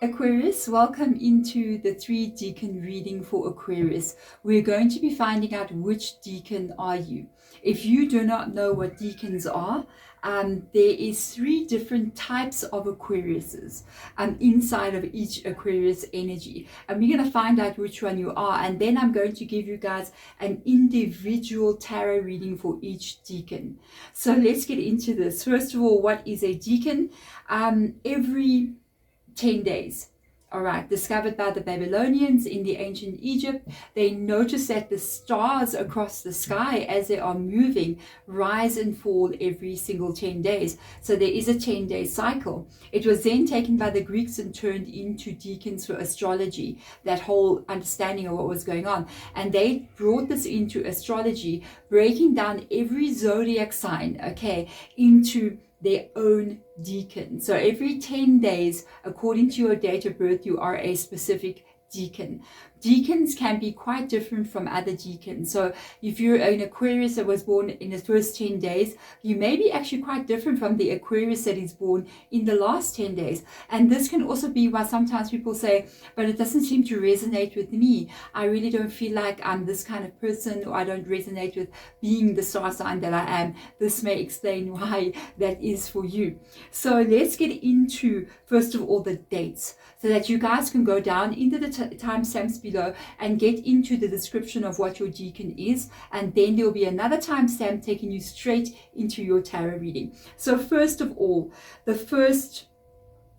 Aquarius, welcome into the 3 Decan reading for Aquarius. We're going to be finding out which Decan are you. If you do not know what Decans are, there is 3 different types of Aquariuses inside of each Aquarius energy. And we're going to find out which one you are. And then I'm going to give you guys an individual tarot reading for each Decan. So let's get into this. First of all, what is a Decan? Every 10 days. All right, discovered by the Babylonians in the ancient Egypt. They noticed that the stars across the sky as they are moving rise and fall every single 10 days. So there is a 10-day cycle. It was then taken by the Greeks and turned into decans for astrology, that whole understanding of what was going on. And they brought this into astrology, breaking down every zodiac sign, okay, into their own decan. So every 10 days, according to your date of birth, you are a specific decan. Decans can be quite different from other decans. So if you're an Aquarius that was born in the first 10 days, you may be actually quite different from the Aquarius that is born in the last 10 days. And this can also be why sometimes people say, but it doesn't seem to resonate with me. I really don't feel like I'm this kind of person, or I don't resonate with being the star sign that I am. This may explain why that is for you. So let's get into, first of all, the dates, so that you guys can go down into the timestamps below and get into the description of what your decan is, and then there'll be another timestamp taking you straight into your tarot reading. So first of all, the first,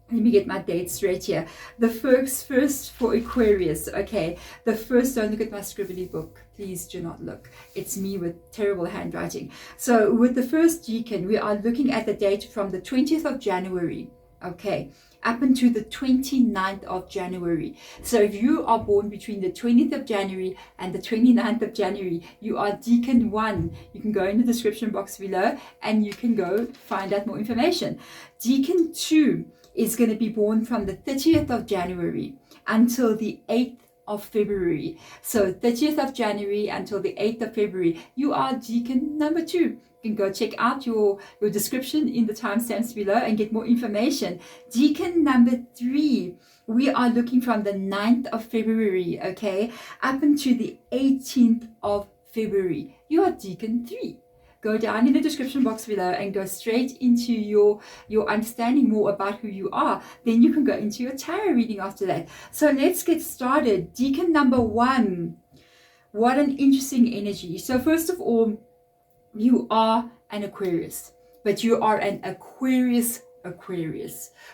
let me get my dates straight here. The first for Aquarius, okay, the first, don't look at my scribbly book, please do not look, it's me with terrible handwriting. So with the first decan, we are looking at the date from the 20th of January, okay, up until the 29th of January. So if you are born between the 20th of January and the 29th of January, you are Decan 1. You can go in the description box below and you can go find out more information. Decan 2 is going to be born from the 30th of January until the 8th of February. So 30th of January until the 8th of February, you are Decan number 2. You can go check out your description in the timestamps below and get more information. Decan number 3, we are looking from the 9th of February, okay, up until the 18th of February. You are Decan 3. Go down in the description box below and go straight into your understanding more about who you are. Then you can go into your tarot reading after that. So let's get started. Decan number 1. What an interesting energy. So first of all, you are an Aquarius, but you are an Aquarius.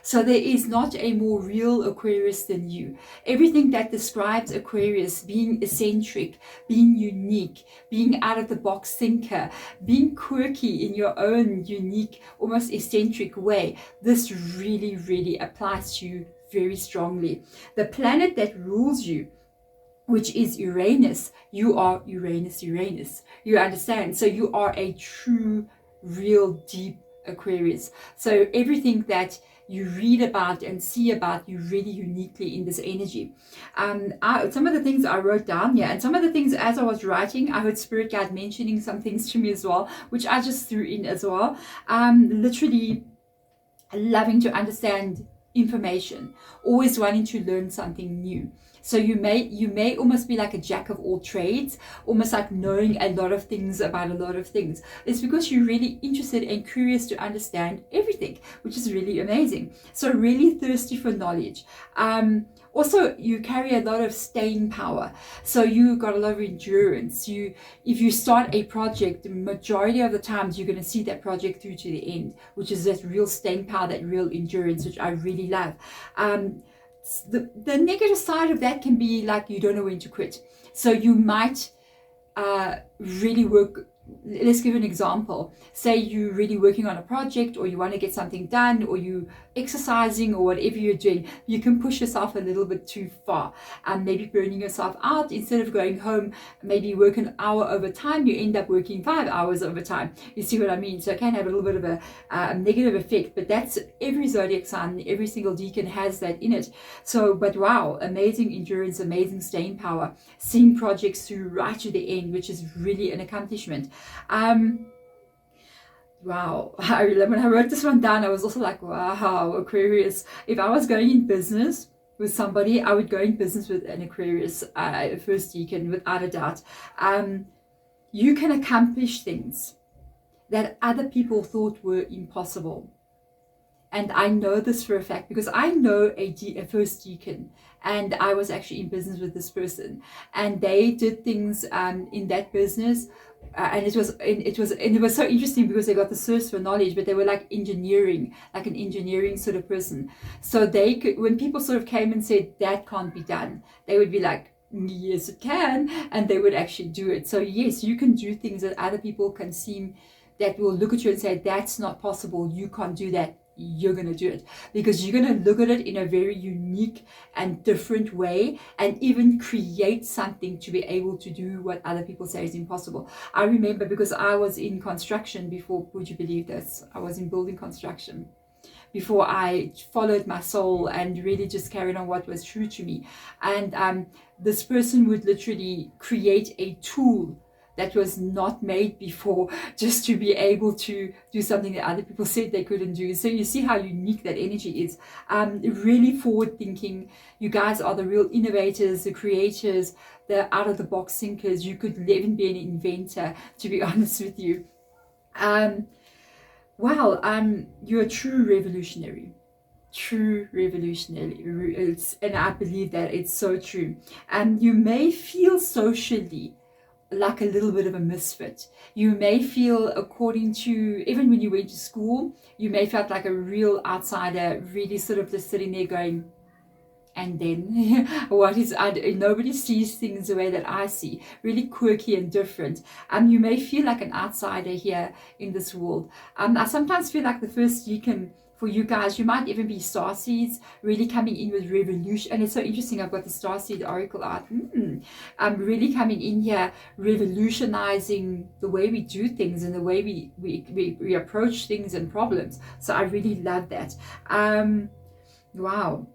So there is not a more real Aquarius than you. Everything that describes Aquarius, being eccentric, being unique, being out of the box thinker, being quirky in your own unique, almost eccentric way, this really, really applies to you very strongly. The planet that rules you, which is Uranus, you are Uranus. You understand? So you are a true, real, deep Aquarius. So everything that you read about and see about you really uniquely in this energy. Some of the things I wrote down here, and some of the things as I was writing, I heard Spirit Guide mentioning some things to me as well, which I just threw in as well. Literally loving to understand information, always wanting to learn something new. So you may almost be like a jack of all trades, almost like knowing a lot of things about a lot of things. It's because you're really interested and curious to understand everything, which is really amazing. So really thirsty for knowledge. Also, you carry a lot of staying power. So you got a lot of endurance. If you start a project, the majority of the times you're going to see that project through to the end, which is that real staying power, that real endurance, which I really love. The negative side of that can be like you don't know when to quit. So you might really work. Let's give an example. Say you're really working on a project, or you want to get something done, or you exercising, or whatever you're doing. You can push yourself a little bit too far, and maybe burning yourself out. Instead of going home, maybe work an hour overtime, you end up working 5 hours overtime. You see what I mean? So it can have a little bit of a negative effect, but that's every zodiac sign, every single decan has that in it. So, but wow, amazing endurance, amazing staying power, seeing projects through right to the end, which is really an accomplishment. Wow, when I wrote this one down, I was also like, wow, Aquarius, if I was going in business, with somebody, I would go in business with an Aquarius, first decan, without a doubt. You can accomplish things that other people thought were impossible. And I know this for a fact because I know a first decan, and I was actually in business with this person, and they did things in that business, and it was so interesting because they got the source for knowledge, but they were like engineering, like an engineering sort of person. So they could, when people sort of came and said that can't be done, they would be like, yes it can, and they would actually do it. So yes, you can do things that other people can seem, that will look at you and say that's not possible, you can't do that. You're going to do it because you're going to look at it in a very unique and different way, and even create something to be able to do what other people say is impossible. I remember, because I was in construction before, would you believe this? I was in building construction before I followed my soul and really just carried on what was true to me. And this person would literally create a tool that was not made before, just to be able to do something that other people said they couldn't do. So you see how unique that energy is. Really forward thinking. You guys are the real innovators, the creators, the out of the box thinkers. You could even be an inventor, to be honest with you. Wow, you're a true revolutionary. True revolutionary. And I believe that it's so true. You may feel socially like a little bit of a misfit. You may feel, according to, even when you went to school, you may felt like a real outsider, really sort of just sitting there going, and then what is, nobody sees things the way that I see, really quirky and different. You may feel like an outsider here in this world. I sometimes feel like the first decan for you guys, you might even be starseeds, really coming in with revolution. And it's so interesting, I've got the starseed oracle out. Really coming in here, revolutionizing the way we do things and the way we approach things and problems. So I really love that. Wow.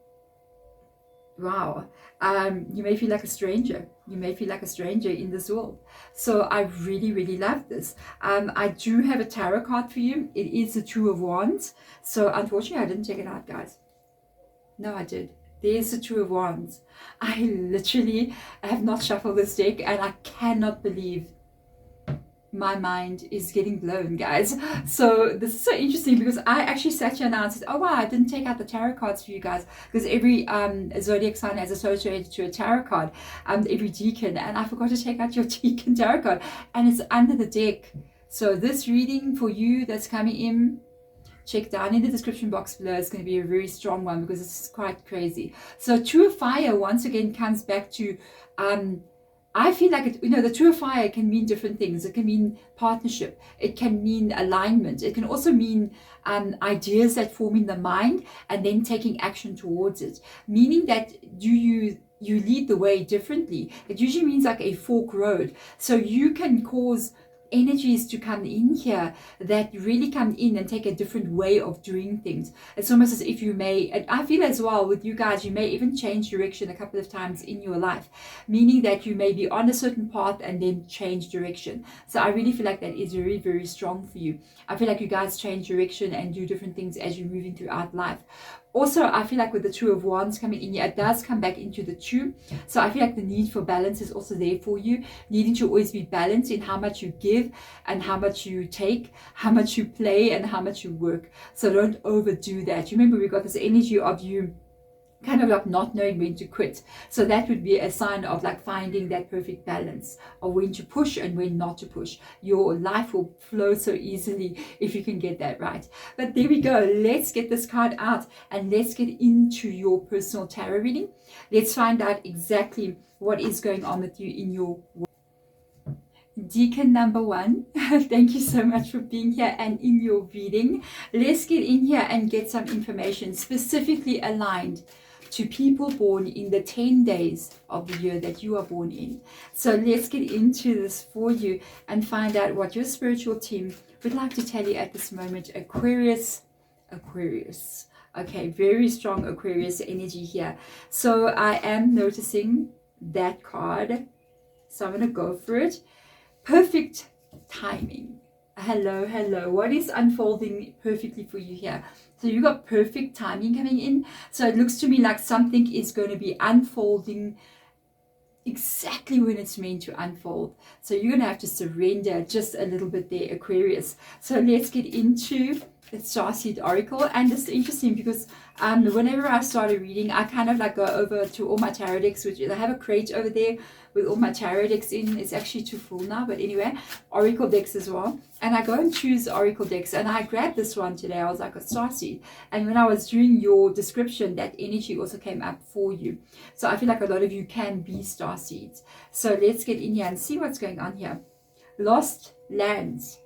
You may feel like a stranger. You may feel like a stranger in this world. So I really love this. I do have a tarot card for you. It is the Two of Wands. So unfortunately I didn't check it out, guys. No, I did. There's the Two of Wands. I literally have not shuffled this deck, and I cannot believe my mind is getting blown, guys. So this is so interesting because I actually sat here and I said, oh wow, I didn't take out the tarot cards for you guys, because every zodiac sign is associated to a tarot card, every decan, and I forgot to take out your decan tarot card, and it's under the deck. So this reading for you that's coming in, check down in the description box below. It's going to be a very strong one because it's quite crazy. So Two of Fire once again comes back to I feel like it, the Two of Fire can mean different things. It can mean partnership. It can mean alignment. It can also mean ideas that form in the mind and then taking action towards it. Meaning that you lead the way differently. It usually means like a fork road. So you can cause energies to come in here that really come in and take a different way of doing things. It's almost as if you may, and I feel as well with you guys, you may even change direction a couple of times in your life, meaning that you may be on a certain path and then change direction. So I really feel like that is very strong for you. I feel like you guys change direction and do different things as you're moving throughout life. Also, I feel like with the Two of Wands coming in here, it does come back into the two. So I feel like the need for balance is also there for you. Needing to always be balanced in how much you give and how much you take, how much you play and how much you work. So don't overdo that. You remember we got this energy of you kind of like not knowing when to quit. So that would be a sign of like finding that perfect balance of when to push and when not to push. Your life will flow so easily if you can get that right. But there we go. Let's get this card out and let's get into your personal tarot reading. Let's find out exactly what is going on with you in your Decan number 1, thank you so much for being here and in your reading. Let's get in here and get some information specifically aligned to people born in the 10 days of the year that you are born in. So let's get into this for you and find out what your spiritual team would like to tell you at this moment. Aquarius. Okay, very strong Aquarius energy here. So I am noticing that card. So I'm going to go for it. Perfect timing. Hello, hello. What is unfolding perfectly for you here? So you got perfect timing coming in. So it looks to me like something is going to be unfolding exactly when it's meant to unfold. So you're going to have to surrender just a little bit there, Aquarius. So let's get into the Starseed Oracle. And it's interesting because whenever I started reading, I kind of like go over to all my tarot decks, which I have a crate over there with all my tarot decks in. It's actually too full now, but anyway, Oracle decks as well. And I go and choose Oracle decks, and I grabbed this one today. I was like, a Starseed. And when I was doing your description, that energy also came up for you. So I feel like a lot of you can be Starseeds. So let's get in here and see what's going on here. Lost lands.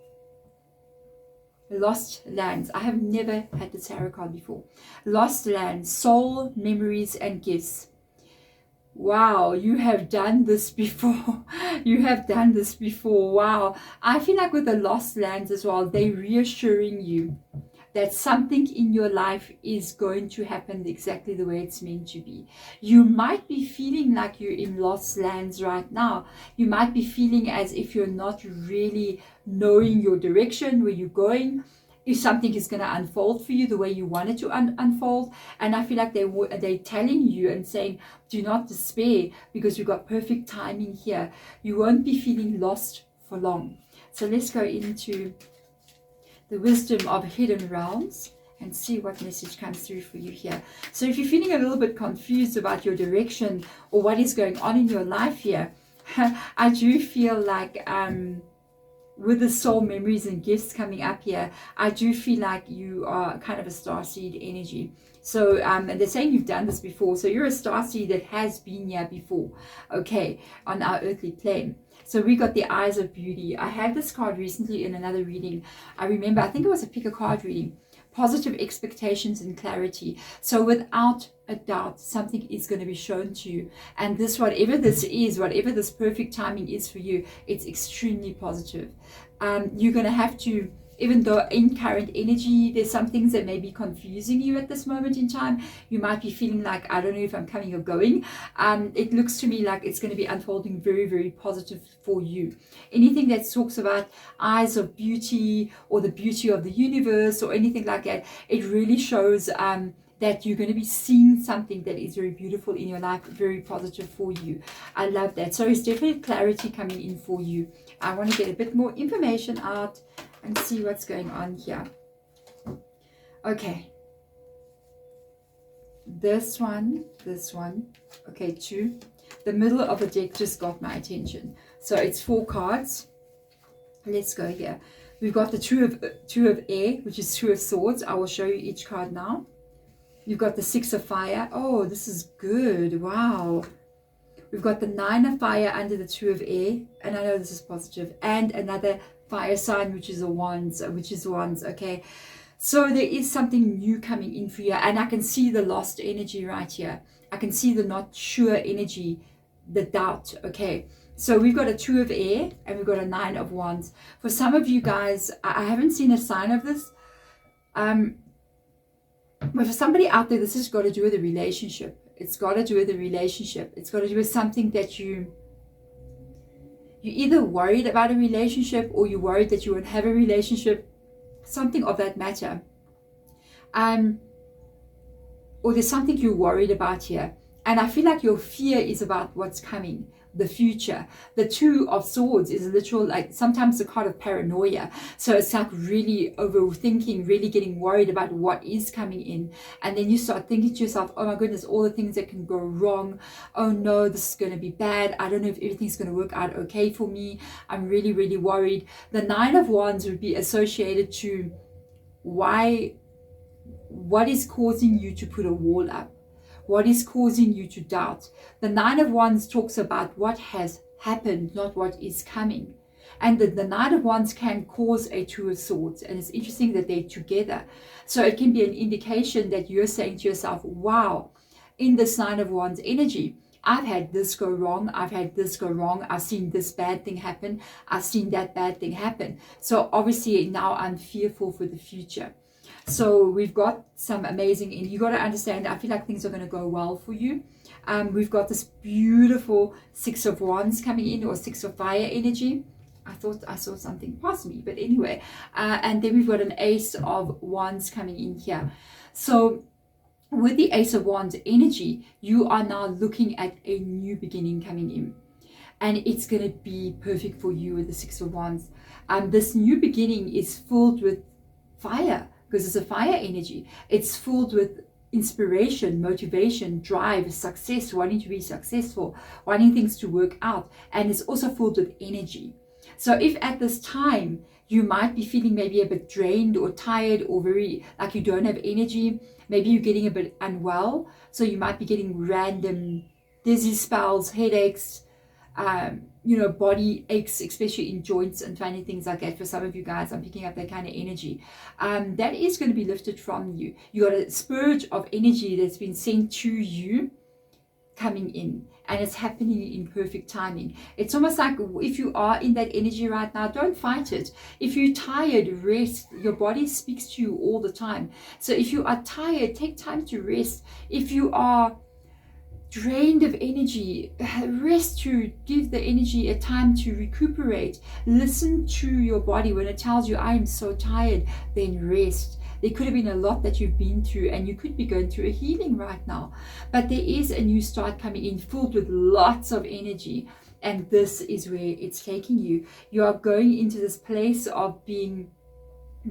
Lost lands. I have never had the tarot card before. Lost lands, soul, memories, and gifts. Wow, you have done this before. You have done this before. Wow. I feel like with the lost lands as well, they're reassuring you that something in your life is going to happen exactly the way it's meant to be. You might be feeling like you're in lost lands right now. You might be feeling as if you're not really knowing your direction, where you're going, if something is going to unfold for you the way you want it to unfold. And I feel like they're telling you and saying, do not despair, because you've got perfect timing here. You won't be feeling lost for long. So let's go into the wisdom of hidden realms and see what message comes through for you here. So if you're feeling a little bit confused about your direction or what is going on in your life here, I do feel like with the soul, memories, and gifts coming up here, I do feel like you are kind of a starseed energy. So and they're saying you've done this before. So you're a starseed that has been here before, okay, on our earthly plane. So we got the Eyes of Beauty. I had this card recently in another reading. I remember, I think it was a pick a card reading. Positive expectations and clarity. So without a doubt, something is going to be shown to you. And this, whatever this is, whatever this perfect timing is for you, it's extremely positive. You're going to have to, even though in current energy, there's some things that may be confusing you at this moment in time. You might be feeling like, I don't know if I'm coming or going. It looks to me like it's going to be unfolding very, very positive for you. Anything that talks about eyes of beauty or the beauty of the universe or anything like that, it really shows that you're going to be seeing something that is very beautiful in your life, very positive for you. I love that. So it's definitely clarity coming in for you. I want to get a bit more information out and see what's going on here. Okay. This one. Okay, 2. The middle of the deck just got my attention. So it's 4 cards. Let's go here. We've got the two of air, which is 2 of swords. I will show you each card now. You've got the 6 of fire. Oh, this is good. Wow. We've got the 9 of fire under the 2 of air. And I know this is positive. And another fire sign, which is a wands, okay? So there is something new coming in for you. And I can see the lost energy right here. I can see the not sure energy, the doubt, okay? So we've got a 2 of air and we've got a 9 of wands. For some of you guys, I haven't seen a sign of this. But for somebody out there, this has got to do with a relationship. It's got to do with a relationship. It's got to do with something that you're either worried about a relationship or you're worried that you won't have a relationship, something of that matter. Or there's something you're worried about here. And I feel like your fear is about what's coming, the future. The 2 of swords is a literal, like sometimes a card of paranoia. So it's like really overthinking, really getting worried about what is coming in. And then you start thinking to yourself, oh my goodness, all the things that can go wrong. Oh no, this is going to be bad. I don't know if everything's going to work out okay for me. I'm really, really worried. The 9 of wands would be associated to what is causing you to put a wall up? What is causing you to doubt? The 9 of wands talks about what has happened, not what is coming. And the 9 of wands can cause a 2 of swords. And it's interesting that they're together. So it can be an indication that you're saying to yourself, wow, in this 9 of wands energy, I've had this go wrong. I've had this go wrong. I've seen this bad thing happen. I've seen that bad thing happen. So obviously now I'm fearful for the future. So we've got some amazing, and you got to understand, I feel like things are going to go well for you. We've got this beautiful 6 of wands coming in, or 6 of fire energy. I thought I saw something past me, but anyway. And then we've got an Ace of Wands coming in here. So with the Ace of Wands energy, you are now looking at a new beginning coming in. And it's going to be perfect for you with the Six of Wands. This new beginning is filled with fire, because it's a fire energy. It's filled with inspiration, motivation, drive, success, wanting to be successful, wanting things to work out. And it's also filled with energy. So if at this time you might be feeling maybe a bit drained or tired or very like you don't have energy, maybe you're getting a bit unwell, so you might be getting random dizzy spells, headaches, body aches, especially in joints and funny things like that. For some of you guys, I'm picking up that kind of energy. That is going to be lifted from you. You got a spurge of energy that's been sent to you coming in, and it's happening in perfect timing. It's almost like if you are in that energy right now, don't fight it. If you're tired, rest. Your body speaks to you all the time. So if you are tired, take time to rest. If you are drained of energy, rest, to give the energy a time to recuperate. Listen to your body when it tells you, I am so tired, then rest. There could have been a lot that you've been through, and you could be going through a healing right now, but there is a new start coming in, filled with lots of energy, and this is where it's taking you. You are going into this place of being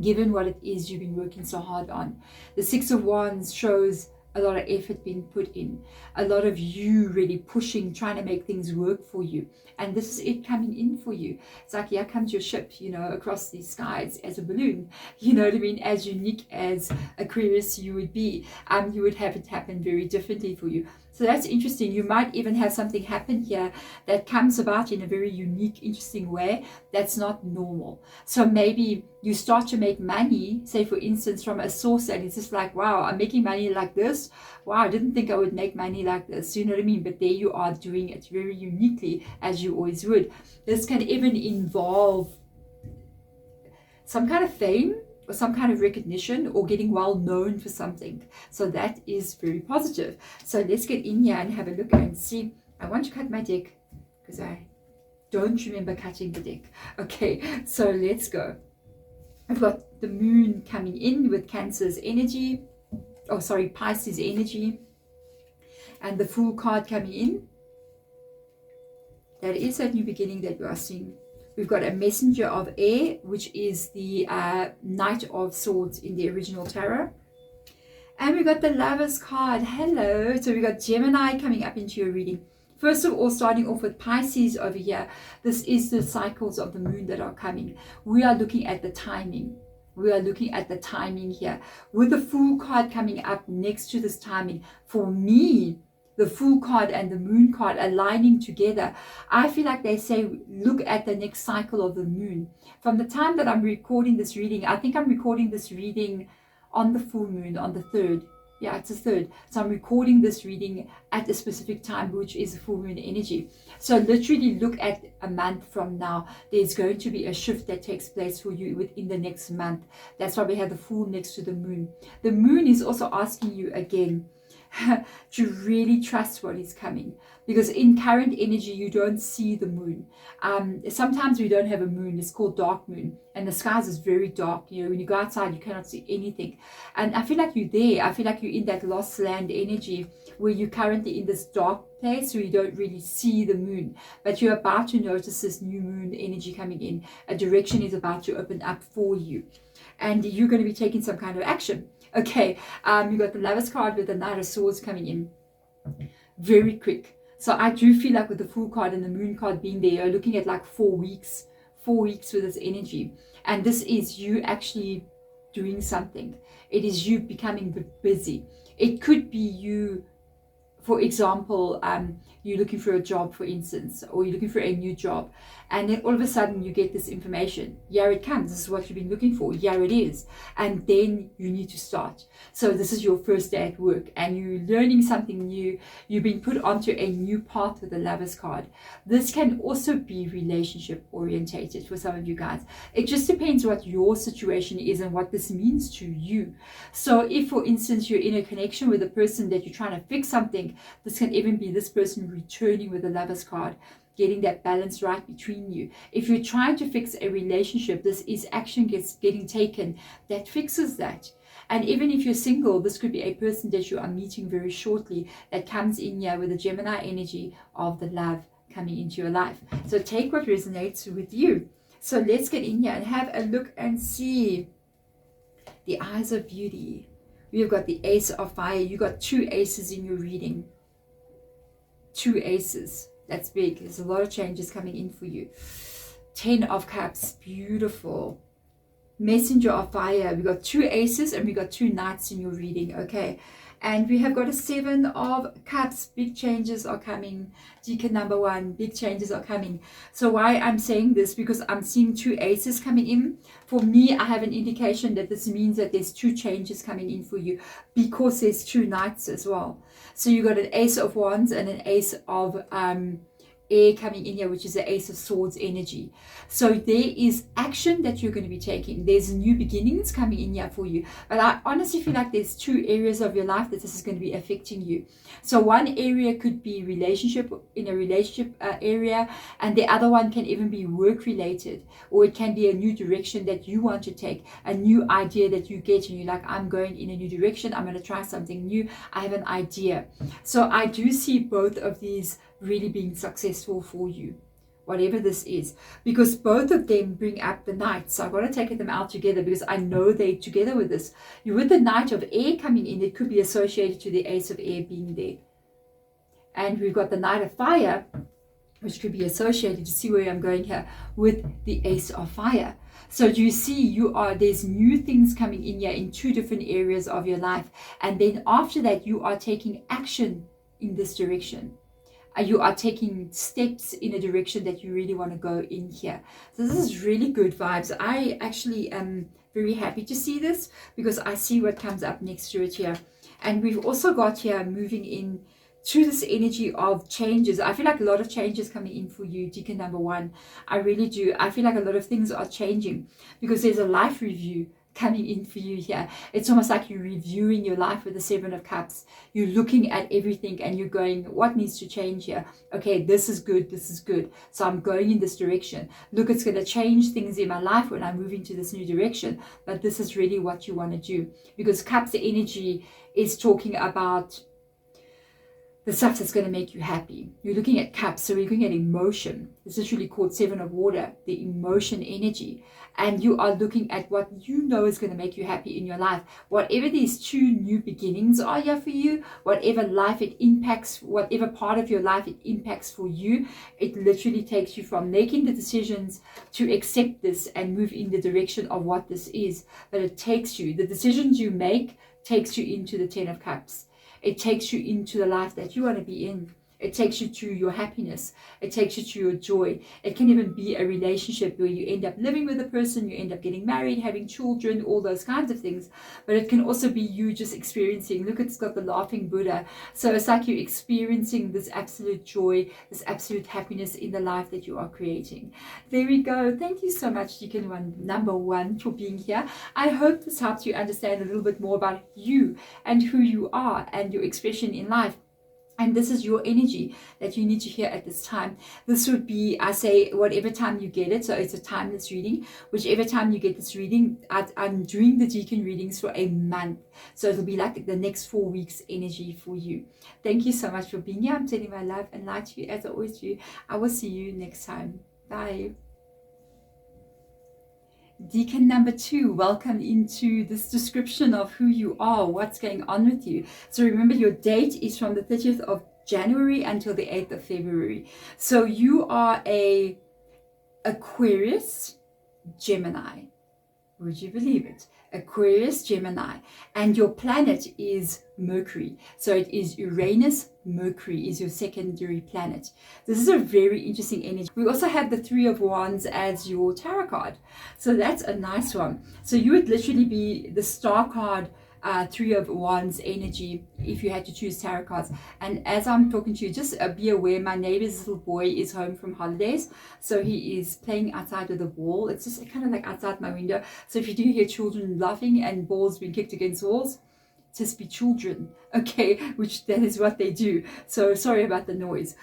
given what it is you've been working so hard on. The Six of Wands shows a lot of effort being put in, a lot of you really pushing, trying to make things work for you. And this is it coming in for you. It's like, here comes your ship, across these skies as a balloon, you know what I mean? As unique as Aquarius you would be, you would have it happen very differently for you. So that's interesting. You might even have something happen here that comes about in a very unique, interesting way that's not normal. So maybe you start to make money, say for instance, from a source that is just like, wow, I'm making money like this. Wow, I didn't think I would make money like this. You know what I mean? But there you are doing it very uniquely, as you always would. This can even involve some kind of fame, or some kind of recognition, or getting well known for something. So that is very positive. So let's get in here and have a look and see. I want to cut my deck because I don't remember cutting the deck. Okay, so let's go. I've got the moon coming in with Cancer's energy. Oh, sorry, Pisces energy. And the Fool card coming in. That is that new beginning that we are seeing. We've got a Messenger of Air, which is the Knight of Swords in the original tarot. And we got the Lovers card. Hello. So we got Gemini coming up into your reading. First of all, starting off with Pisces over here. This is the cycles of the moon that are coming. We are looking at the timing. We are looking at the timing here. With the Fool card coming up next to this timing. For me, the Fool card and the Moon card aligning together, I feel like they say, look at the next cycle of the moon. From the time that I'm recording this reading, I think I'm recording this reading on the full moon, on the 3rd. Yeah, it's the 3rd. So I'm recording this reading at a specific time, which is the full moon energy. So literally look at a month from now. There's going to be a shift that takes place for you within the next month. That's why we have the Fool next to the moon. The moon is also asking you again to really trust what is coming, because in current energy you don't see the moon. Sometimes we don't have a moon. It's called dark moon, and the skies is very dark. When you go outside you cannot see anything, and I feel like you're there. I feel like you're in that lost land energy where you're currently in this dark place where you don't really see the moon, but you're about to notice this new moon energy coming in. A direction is about to open up for you, and you're going to be taking some kind of action. Okay, you got the Lovers card with the Knight of Swords coming in. Very quick. So I do feel like with the Fool card and the Moon card being there, you're looking at like 4 weeks. 4 weeks with this energy. And this is you actually doing something. It is you becoming busy. It could be you, for example, you're looking for a job, for instance, or you're looking for a new job, and then all of a sudden you get this information. Here it comes. This is what you've been looking for. Here it is. And then you need to start. So this is your first day at work, and you're learning something new. You've been put onto a new path with the Lovers card. This can also be relationship orientated for some of you guys. It just depends what your situation is and what this means to you. So if, for instance, you're in a connection with a person that you're trying to fix something, this can even be this person returning with the Lovers card. getting that balance right between you. If you're trying to fix a relationship, this is action getting taken that fixes that. And even if you're single, this could be a person that you are meeting very shortly that comes in here with the Gemini energy of the love coming into your life. So take what resonates with you. So let's get in here and have a look and see the eyes of beauty. We've got the Ace of Fire. You got 2 aces in your reading. 2 aces. That's big. There's a lot of changes coming in for you. 10 of Cups. Beautiful. Messenger of Fire. We got 2 aces and we got 2 knights in your reading. Okay. And we have got a 7 of Cups. Big changes are coming. Decan number 1. Big changes are coming. So why I'm saying this, because I'm seeing 2 aces coming in. For me, I have an indication that this means that there's 2 changes coming in for you, because there's 2 knights as well. So you got an Ace of Wands and an Ace of air coming in here, which is the Ace of Swords energy. So there is action that you're going to be taking. There's new beginnings coming in here for you. But I honestly feel like there's 2 areas of your life that this is going to be affecting you. So one area could be relationship, in a relationship area, and the other one can even be work related, or it can be a new direction that you want to take, a new idea that you get and you're like, I'm going in a new direction, I'm going to try something new, I have an idea. So I do see both of these really being successful for you, whatever this is, because both of them bring up the Knights. So I've got to take them out together because I know they're together with this. You with the Knight of Air coming in, it could be associated to the Ace of Air being there. And we've got the Knight of Fire, which could be associated, to see where I'm going here, with the Ace of Fire. So do you see, there's new things coming in here in 2 different areas of your life. And then after that, you are taking action in this direction. You are taking steps in a direction that you really want to go in here. So this is really good vibes. I actually am very happy to see this, because I see what comes up next to it here. And we've also got here moving in to this energy of changes. I feel like a lot of changes coming in for you, Decan number 1. I really do. I feel like a lot of things are changing, because there's a life review coming in for you here. It's almost like you're reviewing your life with the 7 of Cups. You're looking at everything and you're going, what needs to change here? Okay, this is good, this is good. So I'm going in this direction. Look, it's going to change things in my life when I'm moving to this new direction. But this is really what you want to do, because Cups energy is talking about the stuff that's going to make you happy. You're looking at Cups, so you're looking at emotion. This is really called 7 of Water, the emotion energy. And you are looking at what you know is going to make you happy in your life. Whatever these 2 new beginnings are here for you, whatever life it impacts, whatever part of your life it impacts for you, it literally takes you from making the decisions to accept this and move in the direction of what this is. But it takes you, the decisions you make takes you into the 10 of Cups. It takes you into the life that you want to be in. It takes you to your happiness. It takes you to your joy. It can even be a relationship where you end up living with a person, you end up getting married, having children, all those kinds of things. But it can also be you just experiencing, look, it's got the laughing Buddha. So it's like you're experiencing this absolute joy, this absolute happiness in the life that you are creating. There we go. Thank you so much, Decan number 1, for being here. I hope this helps you understand a little bit more about you and who you are and your expression in life. And this is your energy that you need to hear at this time. This would be, I say, whatever time you get it. So it's a timeless reading. Whichever time you get this reading, I'm doing the Decan readings for a month. So it'll be like the next 4 weeks energy for you. Thank you so much for being here. I'm sending my love and light to you as I always do. I will see you next time. Bye. Decan number 2, welcome into this description of who you are, what's going on with you. So remember, your date is from the 30th of January until the 8th of February. So you are a Aquarius, Gemini. Would you believe it? Aquarius, Gemini. And your planet is Mercury. So it is Uranus. Mercury is your secondary planet. This is a very interesting energy. We also have the 3 of Wands as your tarot card. So that's a nice one. So you would literally be the star card, 3 of Wands energy, if you had to choose tarot cards. And as I'm talking to you, just be aware, my neighbor's little boy is home from holidays, so he is playing outside with a ball. It's just kind of like outside my window. So if you do hear children laughing and balls being kicked against walls, just be children, okay, which that is what they do. So sorry about the noise.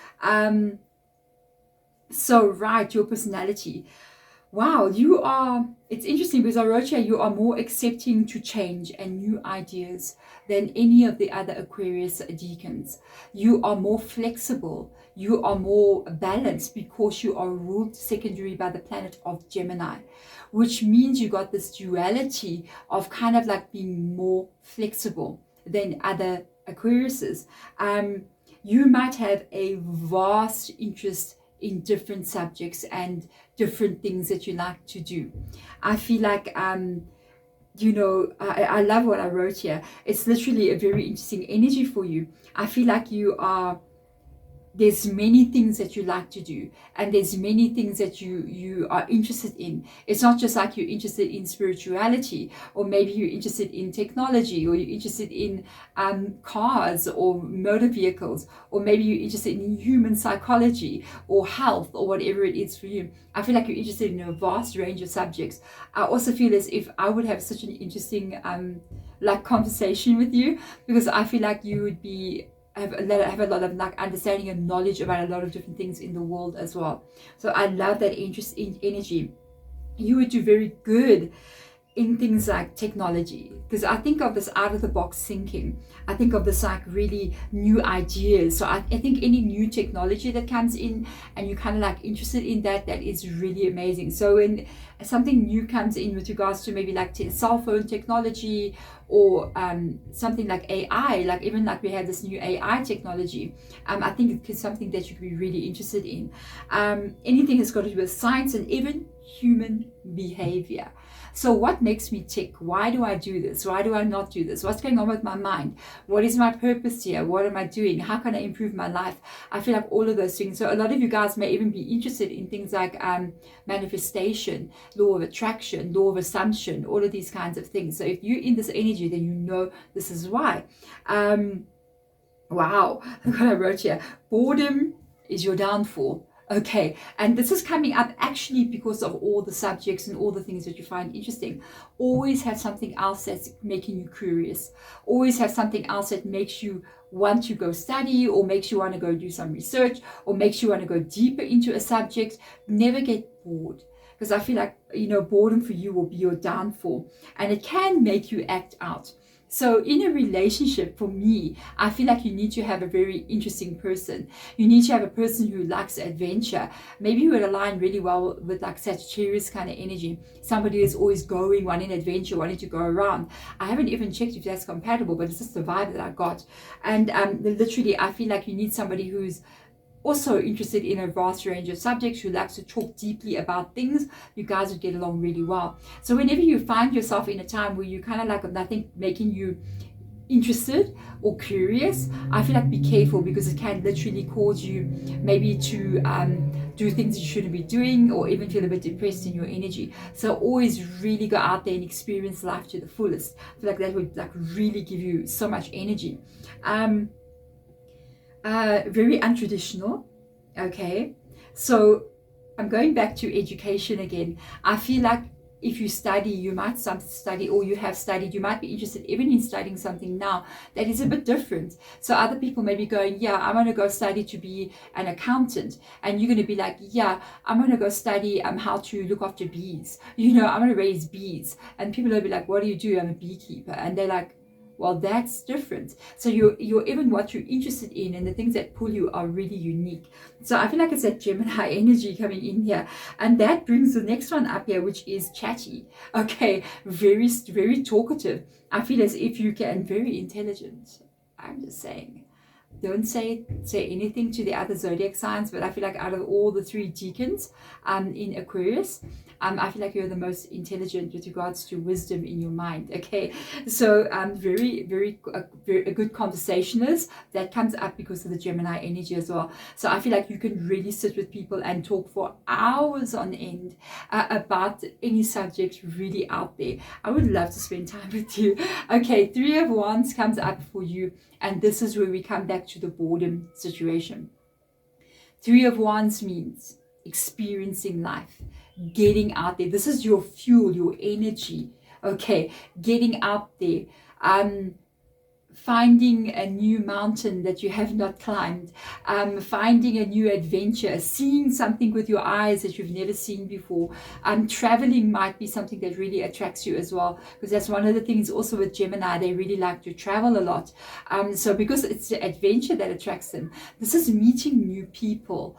So, right, your personality. Wow, you are, it's interesting because I wrote here, you are more accepting to change and new ideas than any of the other Aquarius decans. You are more flexible. You are more balanced because you are ruled secondary by the planet of Gemini, which means you got this duality of kind of like being more flexible than other Aquariuses. You might have a vast interest in different subjects and different things that you like to do. I feel like I love what I wrote here. It's literally a very interesting energy for you. I feel like there's many things that you like to do, and there's many things that you are interested in. It's not just like you're interested in spirituality, or maybe you're interested in technology, or you're interested in cars or motor vehicles, or maybe you're interested in human psychology or health or whatever it is for you. I feel like you're interested in a vast range of subjects. I also feel as if I would have such an interesting like conversation with you, because I feel like you would be have a lot of like understanding and knowledge about a lot of different things in the world as well. So I love that interest in energy. You would do very good in things like technology, because I think of this out of the box thinking. I think of this like really new ideas. So I think any new technology that comes in and you're kind of like interested in that is really amazing. So when something new comes in with regards to maybe like cell phone technology, or something like AI, like even like we have this new AI technology, I think it's something that you could be really interested in. Anything that's got to do with science and even human behavior. So what makes me tick? Why do I do this? Why do I not do this? What's going on with my mind? What is my purpose here? What am I doing? How can I improve my life? I feel like all of those things. So a lot of you guys may even be interested in things like manifestation, law of attraction, law of assumption, all of these kinds of things. So if you're in this energy, then you know this is why. Wow, look what I wrote here. Boredom is your downfall. Okay, and this is coming up actually because of all the subjects and all the things that you find interesting. Always have something else that's making you curious. Always have something else that makes you want to go study, or makes you want to go do some research, or makes you want to go deeper into a subject. Never get bored, because I feel like, boredom for you will be your downfall, and it can make you act out. So in a relationship, for me, I feel like you need to have a very interesting person. You need to have a person who likes adventure. Maybe you would align really well with like Sagittarius kind of energy. Somebody who's always going, wanting adventure, wanting to go around. I haven't even checked if that's compatible, but it's just the vibe that I got. And literally, I feel like you need somebody who's also interested in a vast range of subjects, who likes to talk deeply about things. You guys would get along really well. So whenever you find yourself in a time where you kind of like nothing making you interested or curious, I feel like be careful, because it can literally cause you maybe to do things you shouldn't be doing, or even feel a bit depressed in your energy. So always really go out there and experience life to the fullest. I feel like that would like really give you so much energy. Very untraditional. Okay, so I'm going back to education again. I feel like if you study, you might study, or you have studied, you might be interested even in studying something now that is a bit different. So other people may be going, yeah, I'm going to go study to be an accountant, and you're going to be like, yeah, I'm going to go study how to look after bees. I'm going to raise bees, and people will be like, what do you do? I'm a beekeeper. And they're like, well, that's different. So you're even what you're interested in and the things that pull you are really unique. So I feel like it's that Gemini energy coming in here. And that brings the next one up here, which is chatty. Okay, very, very talkative. I feel as if you can, very intelligent. I'm just saying. Don't say anything to the other zodiac signs, but I feel like out of all the three decans in Aquarius, I feel like you're the most intelligent with regards to wisdom in your mind. Okay, so very, very a good conversationalist. That comes up because of the Gemini energy as well. So I feel like you can really sit with people and talk for hours on end about any subject really out there. I would love to spend time with you. Okay, 3 of Wands comes up for you, and this is where we come back to the boredom situation. 3 of Wands means experiencing life, getting out there. This is your fuel, your energy. Okay, getting out there, finding a new mountain that you have not climbed, finding a new adventure, seeing something with your eyes that you've never seen before. Traveling might be something that really attracts you as well, because that's one of the things also with Gemini, they really like to travel a lot. So because it's the adventure that attracts them, this is meeting new people,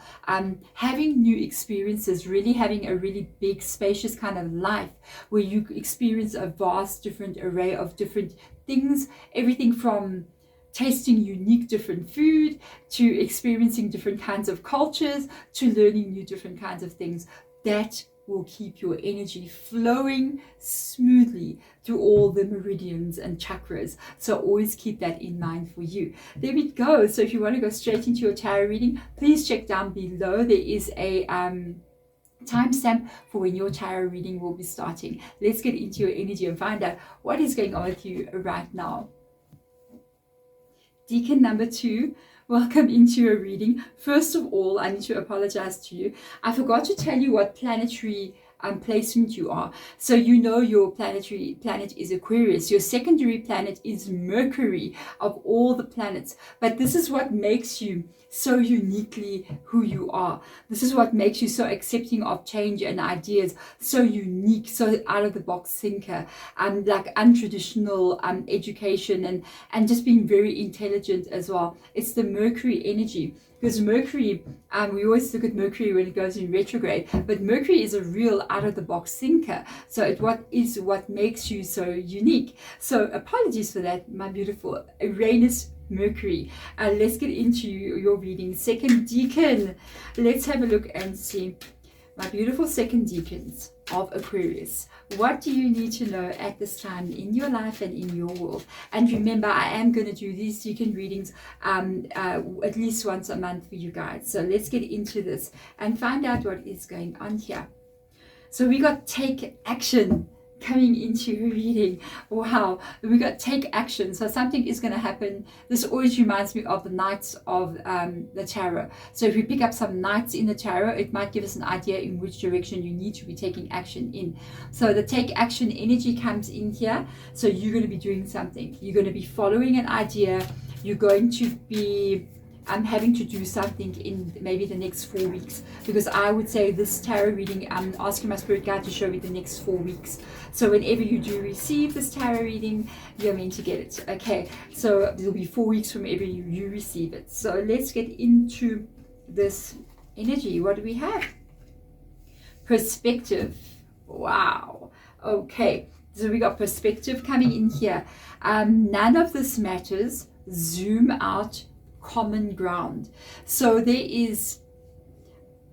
having new experiences, really having a really big, spacious kind of life where you experience a vast different array of different things, everything from tasting unique different food to experiencing different kinds of cultures to learning new different kinds of things. That will keep your energy flowing smoothly through all the meridians and chakras. So always keep that in mind for you. There we go. So if you want to go straight into your tarot reading, please check down below. There is a timestamp for when your tarot reading will be starting. Let's get into your energy and find out what is going on with you right now. Decan number 2, welcome into your reading. First of all, I need to apologize to you. I forgot to tell you what planetary placement you are. So you know your planetary planet is Aquarius. Your secondary planet is Mercury of all the planets. But this is what makes you so uniquely who you are. This is what makes you so accepting of change and ideas, so unique, so out of the box thinker, like untraditional education and just being very intelligent as well. It's the Mercury energy. Because Mercury, we always look at Mercury when it goes in retrograde, but Mercury is a real out-of-the-box thinker. So what makes you so unique. So apologies for that, my beautiful Uranus Mercury. Let's get into your reading. Second decan. Let's have a look and see. My beautiful second decans of Aquarius. What do you need to know at this time in your life and in your world? And remember, I am going to do these decan readings at least once a month for you guys. So let's get into this and find out what is going on here. So we got take action coming into your reading. Wow, we got take action. So something is going to happen. This always reminds me of the Knights of the Tarot. So if we pick up some Knights in the Tarot, it might give us an idea in which direction you need to be taking action in. So the take action energy comes in here. So you're going to be doing something. You're going to be following an idea. You're going to be having to do something in maybe the next 4 weeks, because I would say this tarot reading, I'm asking my spirit guide to show me the next 4 weeks. So whenever you do receive this tarot reading, you're meant to get it. Okay, so it'll be 4 weeks from every you receive it. So let's get into this energy. What do we have? Perspective. Wow. Okay, so we got perspective coming in here. None of this matters. Zoom out. Common ground. So there is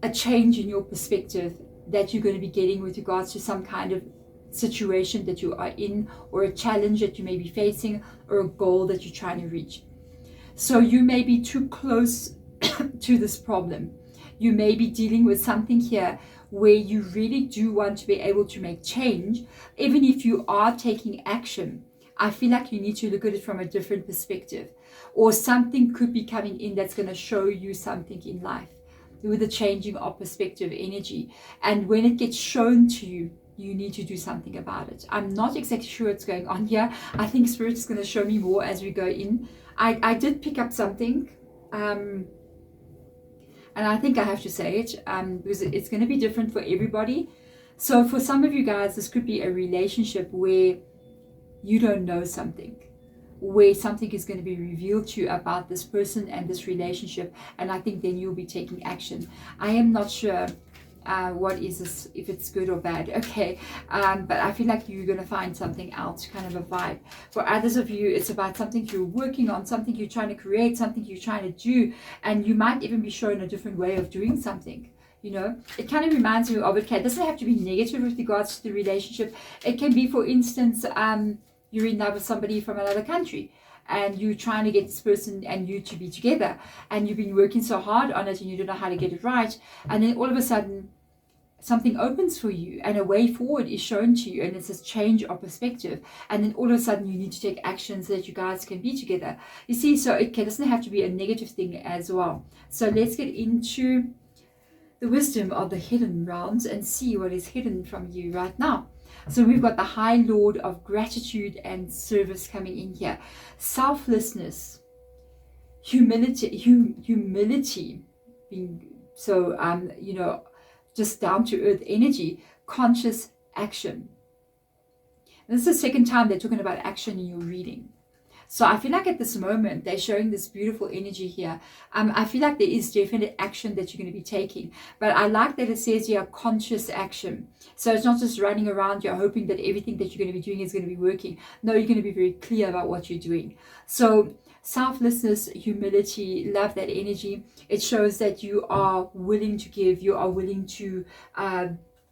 a change in your perspective that you're going to be getting with regards to some kind of situation that you are in, or a challenge that you may be facing, or a goal that you're trying to reach. So you may be too close to this problem. You may be dealing with something here where you really do want to be able to make change. Even if you are taking action, I feel like you need to look at it from a different perspective, or something could be coming in that's going to show you something in life with the changing of perspective energy. And when it gets shown to you, you need to do something about it. I'm not exactly sure what's going on here. I think Spirit is going to show me more as we go in. I did pick up something, and I think I have to say it, because it's going to be different for everybody. So for some of you guys, this could be a relationship where you don't know something, where something is going to be revealed to you about this person and this relationship, and I think then you'll be taking action. I am not sure what is this, if it's good or bad. Okay, but I feel like you're going to find something else, kind of a vibe. For others of you, it's about something you're working on, something you're trying to create, something you're trying to do, and you might even be shown a different way of doing something. You know, it kind of reminds me of it. It doesn't have to be negative with regards to the relationship. It can be, for instance, you're in love with somebody from another country, and you're trying to get this person and you to be together, and you've been working so hard on it and you don't know how to get it right, and then all of a sudden something opens for you and a way forward is shown to you, and it's this change of perspective, and then all of a sudden you need to take action so that you guys can be together. You see, so it doesn't have to be a negative thing as well. So let's get into the wisdom of the hidden realms and see what is hidden from you right now. So we've got the High Lord of gratitude and service coming in here. Selflessness, humility being so you know, just down to earth energy, conscious action. This is the second time they're talking about action in your reading. So I feel like at this moment, they're showing this beautiful energy here. I feel like there is definite action that you're going to be taking. But I like that it says here, conscious action. So it's not just running around, you're hoping that everything that you're going to be doing is going to be working. No, you're going to be very clear about what you're doing. So selflessness, humility, love that energy. It shows that you are willing to give, you are willing to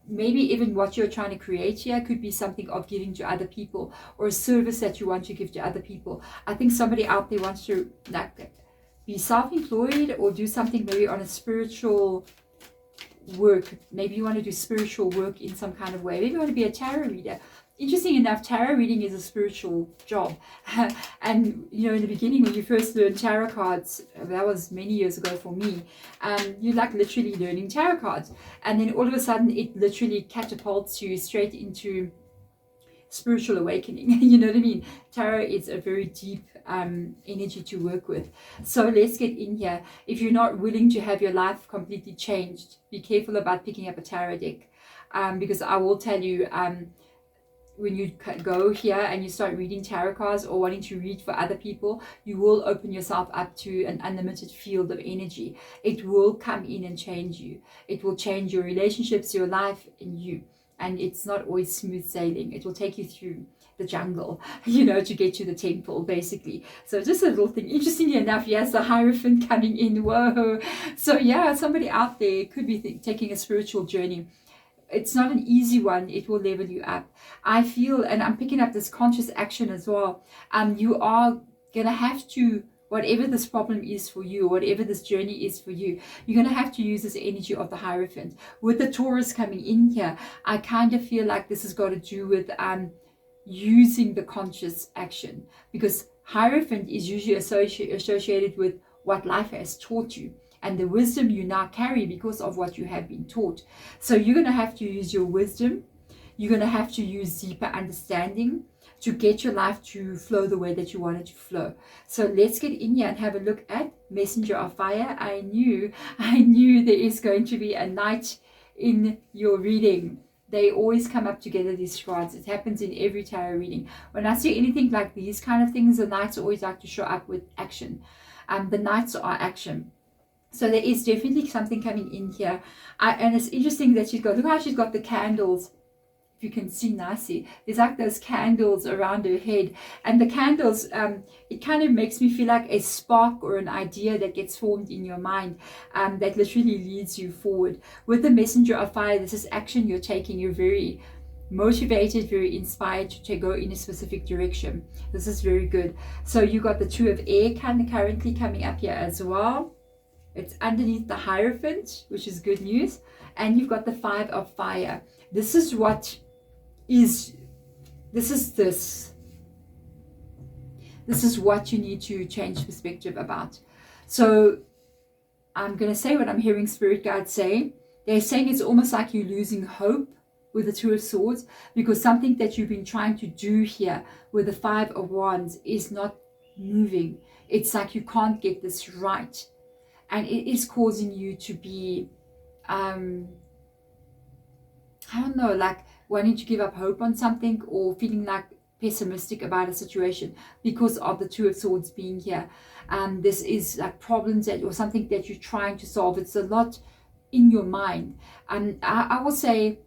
maybe even what you're trying to create here could be something of giving to other people, or a service that you want to give to other people. I think somebody out there wants to like be self-employed or do something maybe on a spiritual work. Maybe you want to do spiritual work in some kind of way. Maybe you want to be a tarot reader. Interesting enough, tarot reading is a spiritual job. And you know, in the beginning when you first learned tarot cards, that was many years ago for me, you like literally learning tarot cards, and then all of a sudden it literally catapults you straight into spiritual awakening. You know what I mean? Tarot is a very deep energy to work with. So let's get in here. If you're not willing to have your life completely changed, be careful about picking up a tarot deck, because I will tell you, when you go here and you start reading tarot cards or wanting to read for other people, you will open yourself up to an unlimited field of energy. It will come in and change you. It will change your relationships, your life, and you. And it's not always smooth sailing. It will take you through the jungle, you know, to get to the temple, basically. So just a little thing. Interestingly enough, yes, the Hierophant coming in. Whoa. So yeah, somebody out there could be taking a spiritual journey. It's not an easy one. It will level you up. I feel, and I'm picking up this conscious action as well. You are going to have to, whatever this problem is for you, whatever this journey is for you, you're going to have to use this energy of the Hierophant. With the Taurus coming in here, I kind of feel like this has got to do with using the conscious action, because Hierophant is usually associated with what life has taught you and the wisdom you now carry because of what you have been taught. So you're going to have to use your wisdom. You're going to have to use deeper understanding to get your life to flow the way that you want it to flow. So let's get in here and have a look at Messenger of Fire. I knew there is going to be a knight in your reading. They always come up together, these cards. It happens in every tarot reading. When I see anything like these kind of things, the knights always like to show up with action. The knights are action. So there is definitely something coming in here. And it's interesting that she's got, look how she's got the candles. If you can see nicely, there's like those candles around her head. And the candles, it kind of makes me feel like a spark or an idea that gets formed in your mind, that literally leads you forward. With the Messenger of Fire, this is action you're taking. You're very motivated, very inspired to go in a specific direction. This is very good. So you got the Two of Air kind of currently coming up here as well. It's underneath the Hierophant, which is good news. And you've got the Five of Fire. This is what is, this is what you need to change perspective about. So I'm going to say what I'm hearing Spirit Guides say. They're saying it's almost like you're losing hope with the Two of Swords, because something that you've been trying to do here with the Five of Wands is not moving. It's like you can't get this right. And it is causing you to be, I don't know, like wanting to give up hope on something, or feeling like pessimistic about a situation because of the Two of Swords being here. This is like problems that, or something that you're trying to solve. It's a lot in your mind. I will say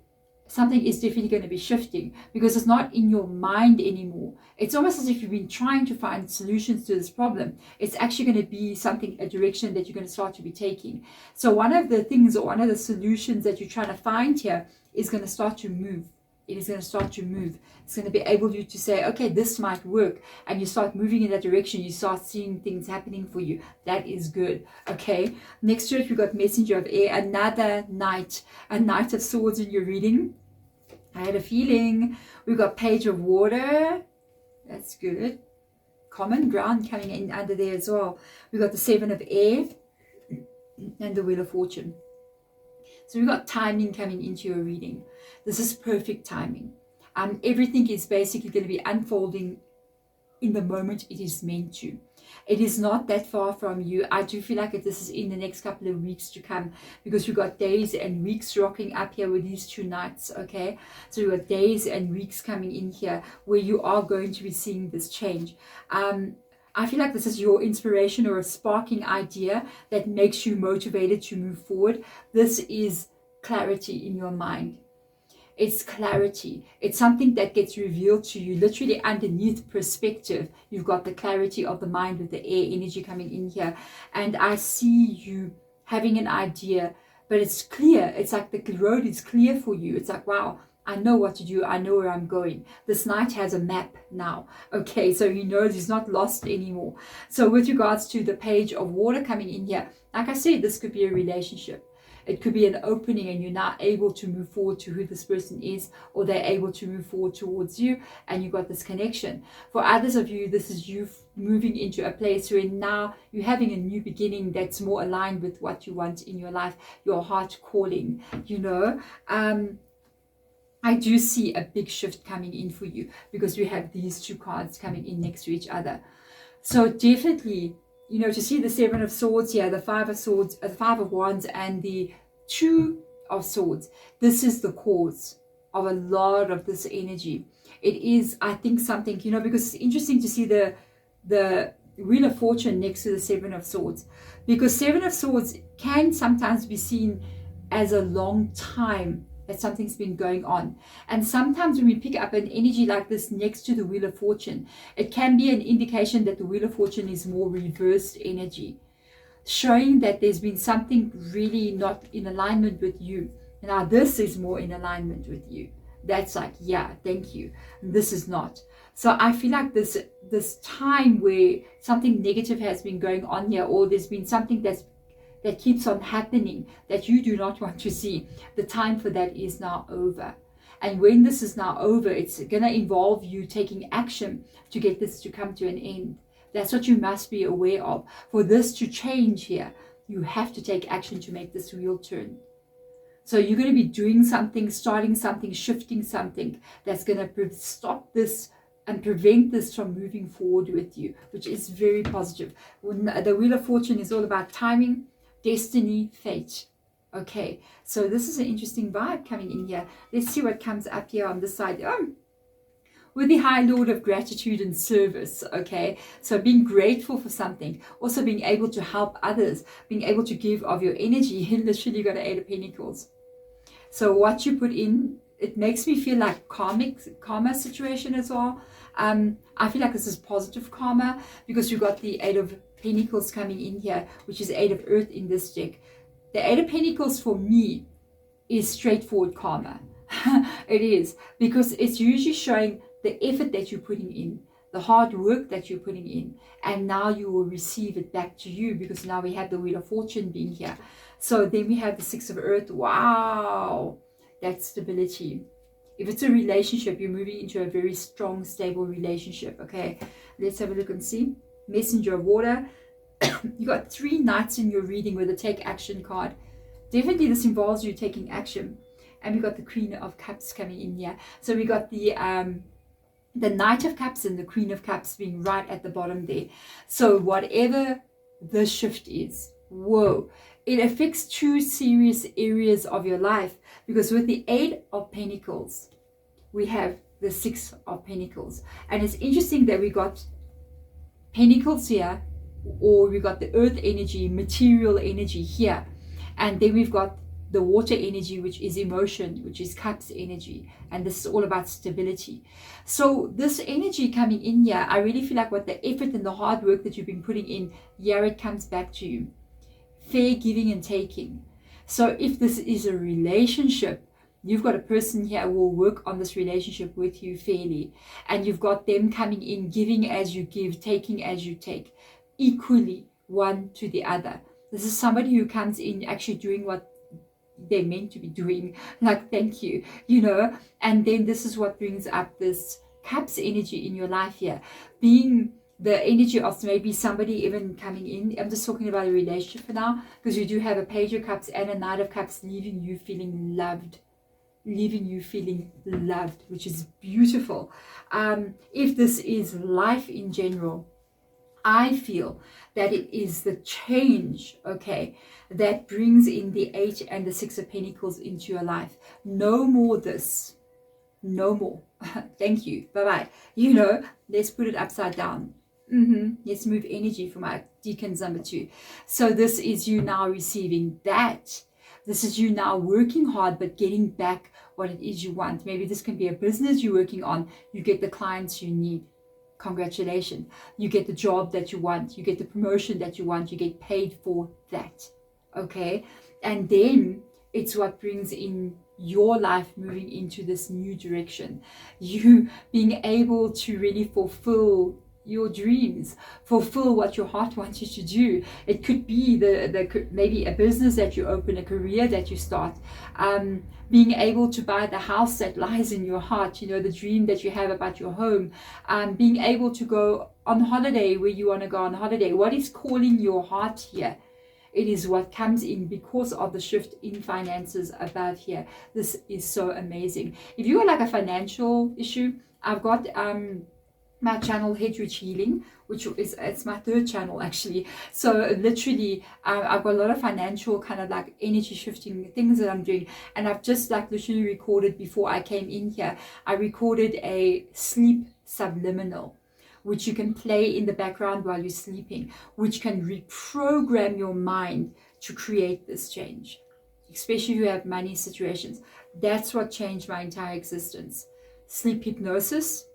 something is definitely going to be shifting, because it's not in your mind anymore. It's almost as if you've been trying to find solutions to this problem. It's actually going to be something, a direction that you're going to start to be taking. So one of the things, or one of the solutions that you're trying to find here is going to start to move. It is going to start to move. It's going to be able to say, okay, this might work. And you start moving in that direction. You start seeing things happening for you. That is good. Okay. Next to it, we've got Messenger of Air, another knight, a Knight of Swords in your reading. I had a feeling. We've got Page of Water. That's good. Common ground coming in under there as well. We've got the Seven of Air and the Wheel of Fortune. So we've got timing coming into your reading. This is perfect timing. Everything is basically going to be unfolding in the moment it is meant to. It is not that far from you. I do feel like this is in the next couple of weeks to come, because we've got days and weeks rocking up here with these 2 nights, okay? So we've got days and weeks coming in here where you are going to be seeing this change. I feel like this is your inspiration or a sparking idea that makes you motivated to move forward. This is clarity in your mind. It's clarity. It's something that gets revealed to you literally underneath perspective. You've got the clarity of the mind with the air energy coming in here. And I see you having an idea, but it's clear. It's like the road is clear for you. It's like, wow, I know what to do. I know where I'm going. This knight has a map now. Okay, so he knows he's not lost anymore. So with regards to the page of water coming in here, like I said, this could be a relationship. It could be an opening and you're now able to move forward to who this person is, or they're able to move forward towards you, and you've got this connection. For others of you, this is you moving into a place where now you're having a new beginning that's more aligned with what you want in your life, your heart calling, you know. I do see a big shift coming in for you, because we have these 2 cards coming in next to each other. So definitely, you know, to see the 7 of Swords here, the 5 of Swords, the 5 of Wands, and the 2 of Swords. This is the cause of a lot of this energy. It is, I think, something, you know, because it's interesting to see the Wheel of Fortune next to the 7 of Swords, because 7 of Swords can sometimes be seen as a long time that something's been going on. And sometimes when we pick up an energy like this next to the Wheel of Fortune, it can be an indication that the Wheel of Fortune is more reversed energy, showing that there's been something really not in alignment with you. Now this is more in alignment with you. That's like, yeah, thank you. And this is not. So I feel like this time where something negative has been going on here, or there's been something that keeps on happening that you do not want to see, the time for that is now over. And when this is now over, it's going to involve you taking action to get this to come to an end. That's what you must be aware of. For this to change here, you have to take action to make this wheel turn. So you're going to be doing something, starting something, shifting something that's going to stop this and prevent this from moving forward with you, which is very positive. When the Wheel of Fortune is all about timing, destiny, fate. Okay, so this is an interesting vibe coming in here. Let's see what comes up here on this side. Oh, with the High Lord of Gratitude and Service. Okay, so being grateful for something, also being able to help others, being able to give of your energy. Literally got an 8 of Pentacles. So what you put in, it makes me feel like karma situation as well. I feel like this is positive karma, because you've got the 8 of Pentacles coming in here, which is 8 of Earth in this deck. The 8 of Pentacles for me is straightforward karma. It is, because it's usually showing the effort that you're putting in, the hard work that you're putting in, and now you will receive it back to you, because now we have the Wheel of Fortune being here. So then we have the 6 of Earth. Wow, that's stability. If it's a relationship, you're moving into a very strong, stable relationship. Okay, let's have a look and see. Messenger of Water. You got 3 Knights in your reading with a Take Action card. Definitely this involves you taking action. And we got the Queen of Cups coming in here. So we got the Knight of Cups and the Queen of Cups being right at the bottom there. So whatever the shift is, whoa, it affects 2 serious areas of your life, because with the 8 of Pentacles, we have the 6 of Pentacles. And it's interesting that we got Pentacles here, or we got the Earth energy, material energy here. And then we've got the water energy, which is emotion, which is Cups energy. And this is all about stability. So this energy coming in here, I really feel like what the effort and the hard work that you've been putting in, here it comes back to you. Fair giving and taking. So if this is a relationship, you've got a person here who will work on this relationship with you fairly. And you've got them coming in, giving as you give, taking as you take, equally one to the other. This is somebody who comes in actually doing what they're meant to be doing, like thank you, you know. And then this is what brings up this Cups energy in your life here, being the energy of maybe somebody even coming in. I'm just talking about a relationship for now, because you do have a Page of Cups and a Knight of Cups leaving you feeling loved, leaving you feeling loved, which is beautiful. If this is life in general, I feel that it is the change, okay, that brings in the 8 and the 6 of Pentacles into your life. No more this. No more. Thank you. Bye-bye. You know, let's put it upside down. Let's move energy for my Decans number 2. So this is you now receiving that. This is you now working hard, but getting back what it is you want. Maybe this can be a business you're working on. You get the clients you need. Congratulations. You get the job that you want. You get the promotion that you want. You get paid for that. Okay. And then it's what brings in your life moving into this new direction. You being able to really fulfill your dreams, fulfill what your heart wants you to do. It could be the maybe a business that you open, a career that you start, being able to buy the house that lies in your heart, you know, the dream that you have about your home, being able to go on holiday where you want to go on holiday. What is calling your heart here? It is what comes in because of the shift in finances above here. This is so amazing. If you are like a financial issue, I've got my channel Head Rich Healing, which is, it's my 3rd channel actually. So literally I've got a lot of financial kind of like energy shifting things that I'm doing, and I've just like literally recorded before I came in here. I recorded a sleep subliminal, which you can play in the background while you're sleeping, which can reprogram your mind to create this change, especially if you have money situations. That's what changed my entire existence. Sleep hypnosis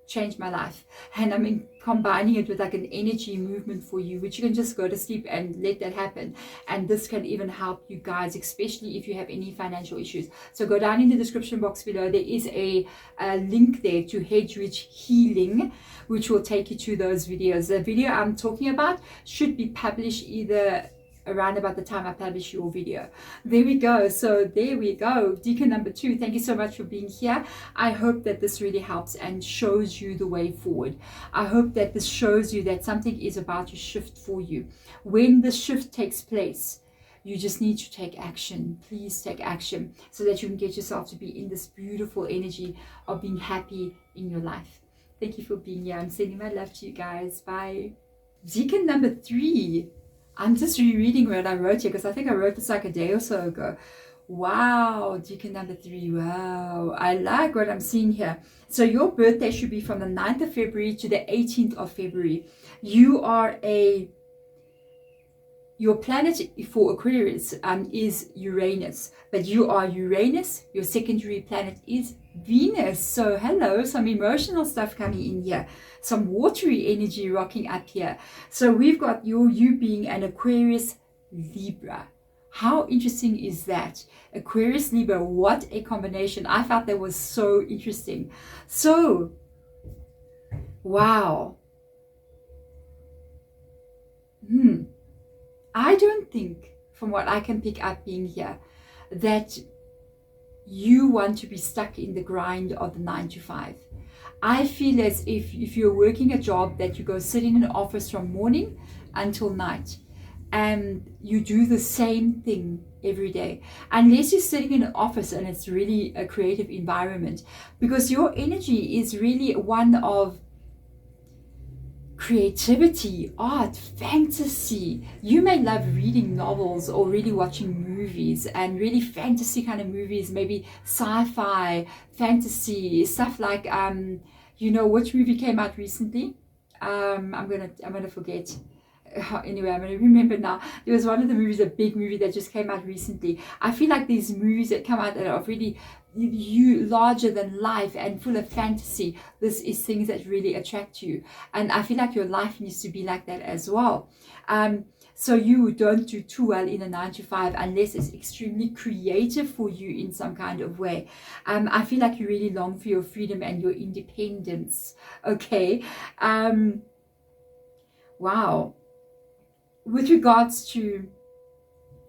changed my life, and I mean combining it with like an energy movement for you, which you can just go to sleep and let that happen. And this can even help you guys, especially if you have any financial issues. So go down in the description box below. There is a link there to Head Rich Healing, which will take you to those videos. The video I'm talking about should be published either around about the time I publish your video. There we go. So there we go. Decan number 2, thank you so much for being here. I hope that this really helps and shows you the way forward. I hope that this shows you that something is about to shift for you. When the shift takes place, you just need to take action. Please take action so that you can get yourself to be in this beautiful energy of being happy in your life. Thank you for being here. I'm sending my love to you guys. Bye. Decan number 3. I'm just rereading what I wrote here because I think I wrote this like a day or so ago. Wow, Decan number 3. Wow, I like what I'm seeing here. So your birthday should be from the 9th of February to the 18th of February. You are your planet for Aquarius is Uranus, but you are Uranus. Your secondary planet is Venus. So hello, some emotional stuff coming in here, some watery energy rocking up here. So we've got you being an Aquarius Libra. How interesting is that? Aquarius Libra, what a combination. I thought that was so interesting. So wow. I don't think, from what I can pick up being here, that you want to be stuck in the grind of the 9 to 5. I feel as if you're working a job that you go sit in an office from morning until night and you do the same thing every day, unless you're sitting in an office and it's really a creative environment, because your energy is really one of creativity, art, fantasy. You may love reading novels or really watching movies, and really fantasy kind of movies, maybe sci-fi, fantasy, stuff like you know, which movie came out recently? I'm gonna forget. Anyway, I'm gonna remember now. There was one of the movies, a big movie that just came out recently. I feel like these movies that come out that are really larger than life and full of fantasy, this is things that really attract you, and I feel like your life needs to be like that as well. So you don't do too well in a 9 to 5 unless it's extremely creative for you in some kind of way. I feel like you really long for your freedom and your independence. Okay. Wow. With regards to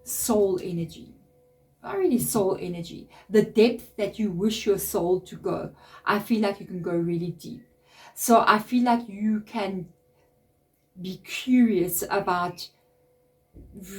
soul energy, not really soul energy, the depth that you wish your soul to go, I feel like you can go really deep. So I feel like you can be curious about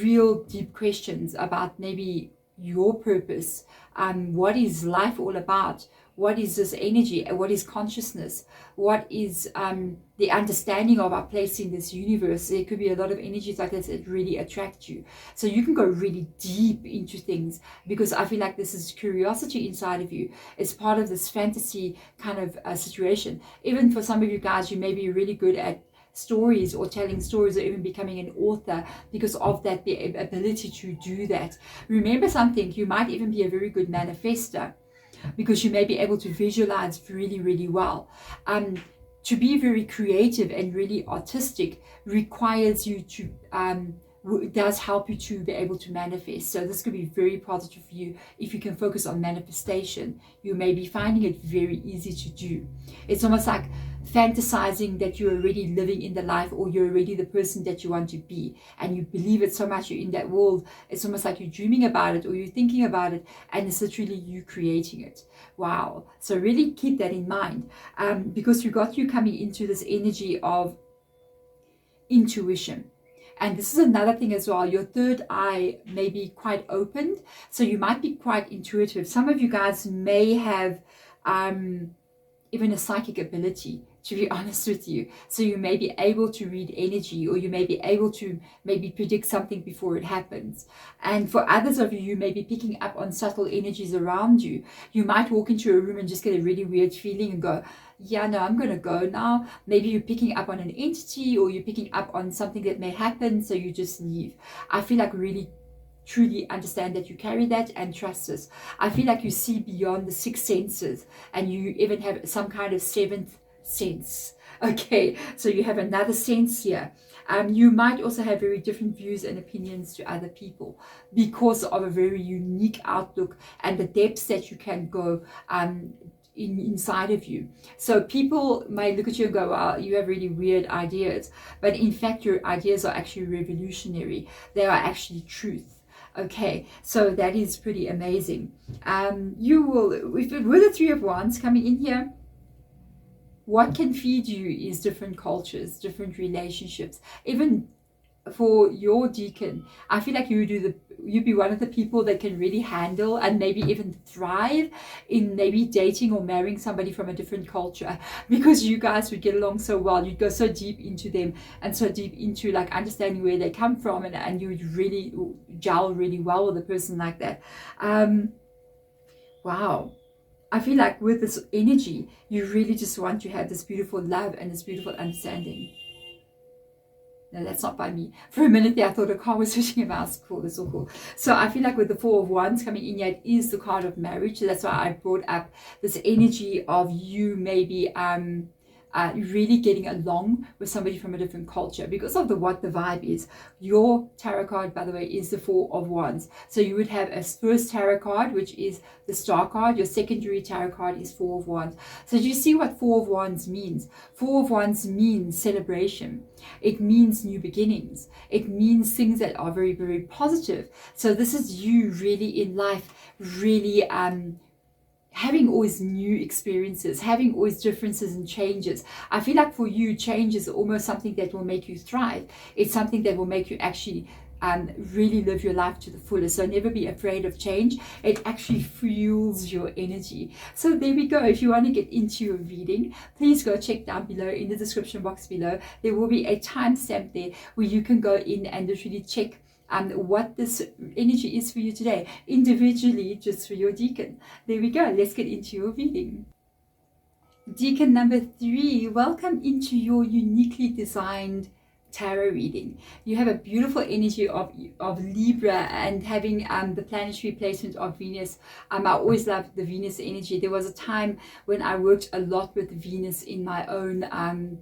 real deep questions about maybe your purpose. What is life all about? What is this energy? What is consciousness? What is the understanding of our place in this universe? There could be a lot of energies like this that really attract you. So you can go really deep into things, because I feel like this is curiosity inside of you. It's part of this fantasy kind of situation. Even for some of you guys, you may be really good at stories or telling stories or even becoming an author because of that, the ability to do that. Remember something, you might even be a very good manifester, because you may be able to visualize really, really well. To be very creative and really artistic requires you to, does help you to be able to manifest. So this could be very positive for you if you can focus on manifestation. You may be finding it very easy to do. It's almost like fantasizing that you're already living in the life, or you're already the person that you want to be, and you believe it so much, you're in that world. It's almost like you're dreaming about it, or you're thinking about it, and it's literally you creating it. Wow. So really keep that in mind, because we got you coming into this energy of intuition. And this is another thing as well. Your third eye may be quite opened, so you might be quite intuitive. Some of you guys may have even a psychic ability, to be honest with you. So you may be able to read energy, or you may be able to maybe predict something before it happens. And for others of you, you may be picking up on subtle energies around you. You might walk into a room and just get a really weird feeling and go, yeah, no, I'm going to go now. Maybe you're picking up on an entity, or you're picking up on something that may happen, so you just leave. I feel like really truly understand that you carry that and trust this. I feel like you see beyond the six senses, and you even have some kind of seventh sense. Okay, so you have another sense here. You might also have very different views and opinions to other people because of a very unique outlook and the depths that you can go inside of you. So people may look at you and go, well, you have really weird ideas, but in fact your ideas are actually revolutionary. They are actually truth. Okay, so that is pretty amazing. You will, with the Three of Wands coming in here, what can feed you is different cultures, different relationships. Even for your Decan, I feel like you'd be one of the people that can really handle and maybe even thrive in maybe dating or marrying somebody from a different culture, because you guys would get along so well. You'd go so deep into them and so deep into like understanding where they come from, and you would really gel really well with a person like that. Wow. I feel like with this energy, you really just want to have this beautiful love and this beautiful understanding. No, that's not by me. For a minute there, I thought a car was switching a mouse. Cool, that's so cool. So I feel like with the Four of Wands coming in here, it is the card of marriage. So that's why I brought up this energy of you maybe really getting along with somebody from a different culture because of what the vibe is. Your tarot card, by the way, is the Four of Wands. So you would have a first tarot card, which is the Star card. Your secondary tarot card is Four of Wands. So do you see what Four of Wands means? Four of Wands means celebration. It means new beginnings. It means things that are very, very positive. So this is you really in life, really having always new experiences, having always differences and changes. I feel like for you, change is almost something that will make you thrive. It's something that will make you actually really live your life to the fullest. So never be afraid of change. It actually fuels your energy. So there we go. If you want to get into your reading, please go check down below in the description box below. There will be a timestamp there where you can go in and literally check what this energy is for you today, individually, just for your Decan. There we go. Let's get into your reading. Decan number 3, welcome into your uniquely designed tarot reading. You have a beautiful energy of Libra and having the planetary placement of Venus. I always loved the Venus energy. There was a time when I worked a lot with Venus in my own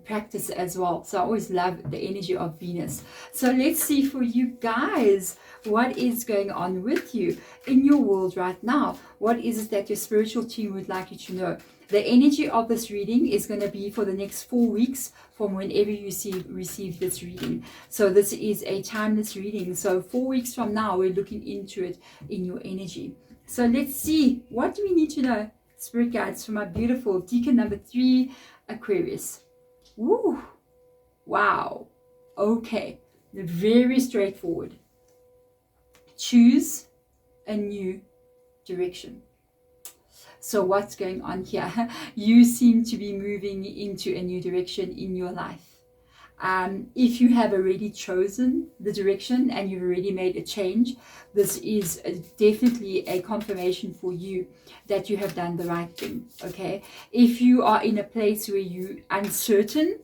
practice as well. So I always love the energy of Venus. So let's see for you guys, what is going on with you in your world right now? What is it that your spiritual team would like you to know? The energy of this reading is going to be for the next 4 weeks from whenever you receive this reading. So this is a timeless reading. So 4 weeks from now, we're looking into it in your energy. So let's see, what do we need to know, spirit guides, for my beautiful Decan number 3, Aquarius. Woo! Wow. Okay. Very straightforward. choose a new direction. So what's going on here? You seem to be moving into a new direction in your life. If you have already chosen the direction and you've already made a change, this is definitely a confirmation for you that you have done the right thing. Okay, if you are in a place where you're uncertain,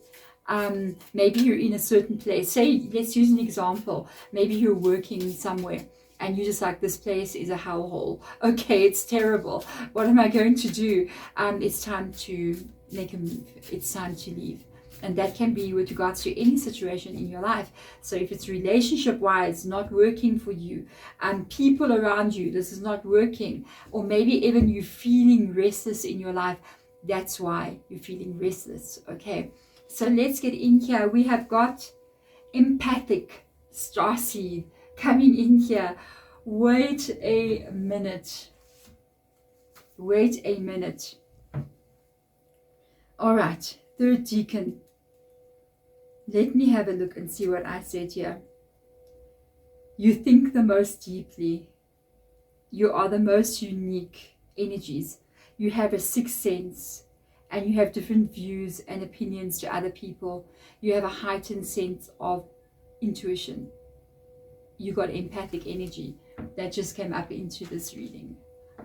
maybe you're in a certain place, say, let's use an example, maybe you're working somewhere and you're just like, this place is a hellhole. Okay, it's terrible. What am I going to do? It's time to make a move. It's time to leave. And that can be with regards to any situation in your life. So if it's relationship-wise, not working for you, people around you, this is not working, or maybe even you feeling restless in your life, that's why you're feeling restless. Okay, so let's get in here. We have got empathic starseed coming in here. Wait a minute. Wait a minute. All right, third decan. Let me have a look and see what I said here. You think the most deeply. You are the most unique energies. You have a sixth sense and you have different views and opinions to other people. You have a heightened sense of intuition. You got empathic energy that just came up into this reading.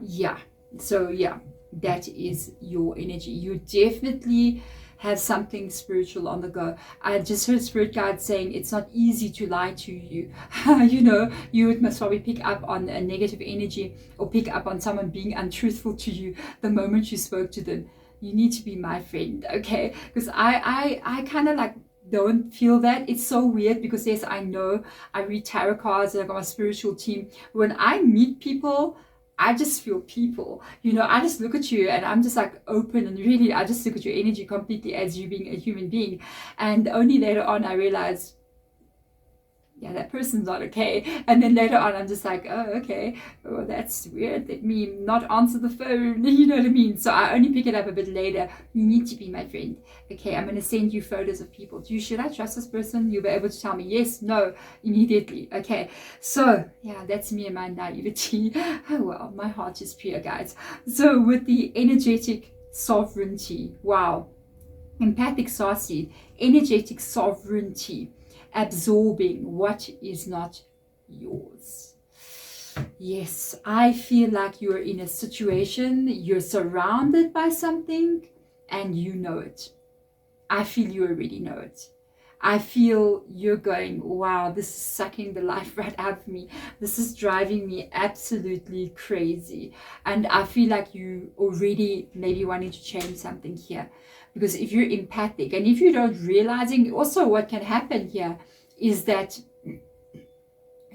Yeah, so yeah, that is your energy. You definitely have something spiritual on the go. I just heard spirit guide saying it's not easy to lie to you. You know, you would must probably pick up on a negative energy or pick up on someone being untruthful to you the moment you spoke to them. You need to be my friend, okay? Because I kind of like don't feel that. It's so weird because yes, I know I read tarot cards and I got my spiritual team. When I meet people, I just feel people, you know, I just look at you and I'm just like open, and really I just look at your energy completely as you being a human being. And only later on I realized, yeah, that person's not okay. And then later on I'm just like, oh, okay, oh, that's weird, let me not answer the phone. You know what I mean? So I only pick it up a bit later. You need to be my friend. Okay, I'm going to send you photos of people. Should I trust this person? You'll be able to tell me yes, no, immediately. Okay, so yeah, that's me and my naivety. Oh well, my heart is pure, guys. So with the energetic sovereignty, wow, empathic starseed, energetic sovereignty, absorbing what is not yours. Yes, I feel like you're in a situation, you're surrounded by something and you know it. I feel you already know it. I feel you're going, wow, this is sucking the life right out of me. This is driving me absolutely crazy. And I feel like you already maybe wanting to change something here. Because if you're empathic and if you don't realizing, also what can happen here is that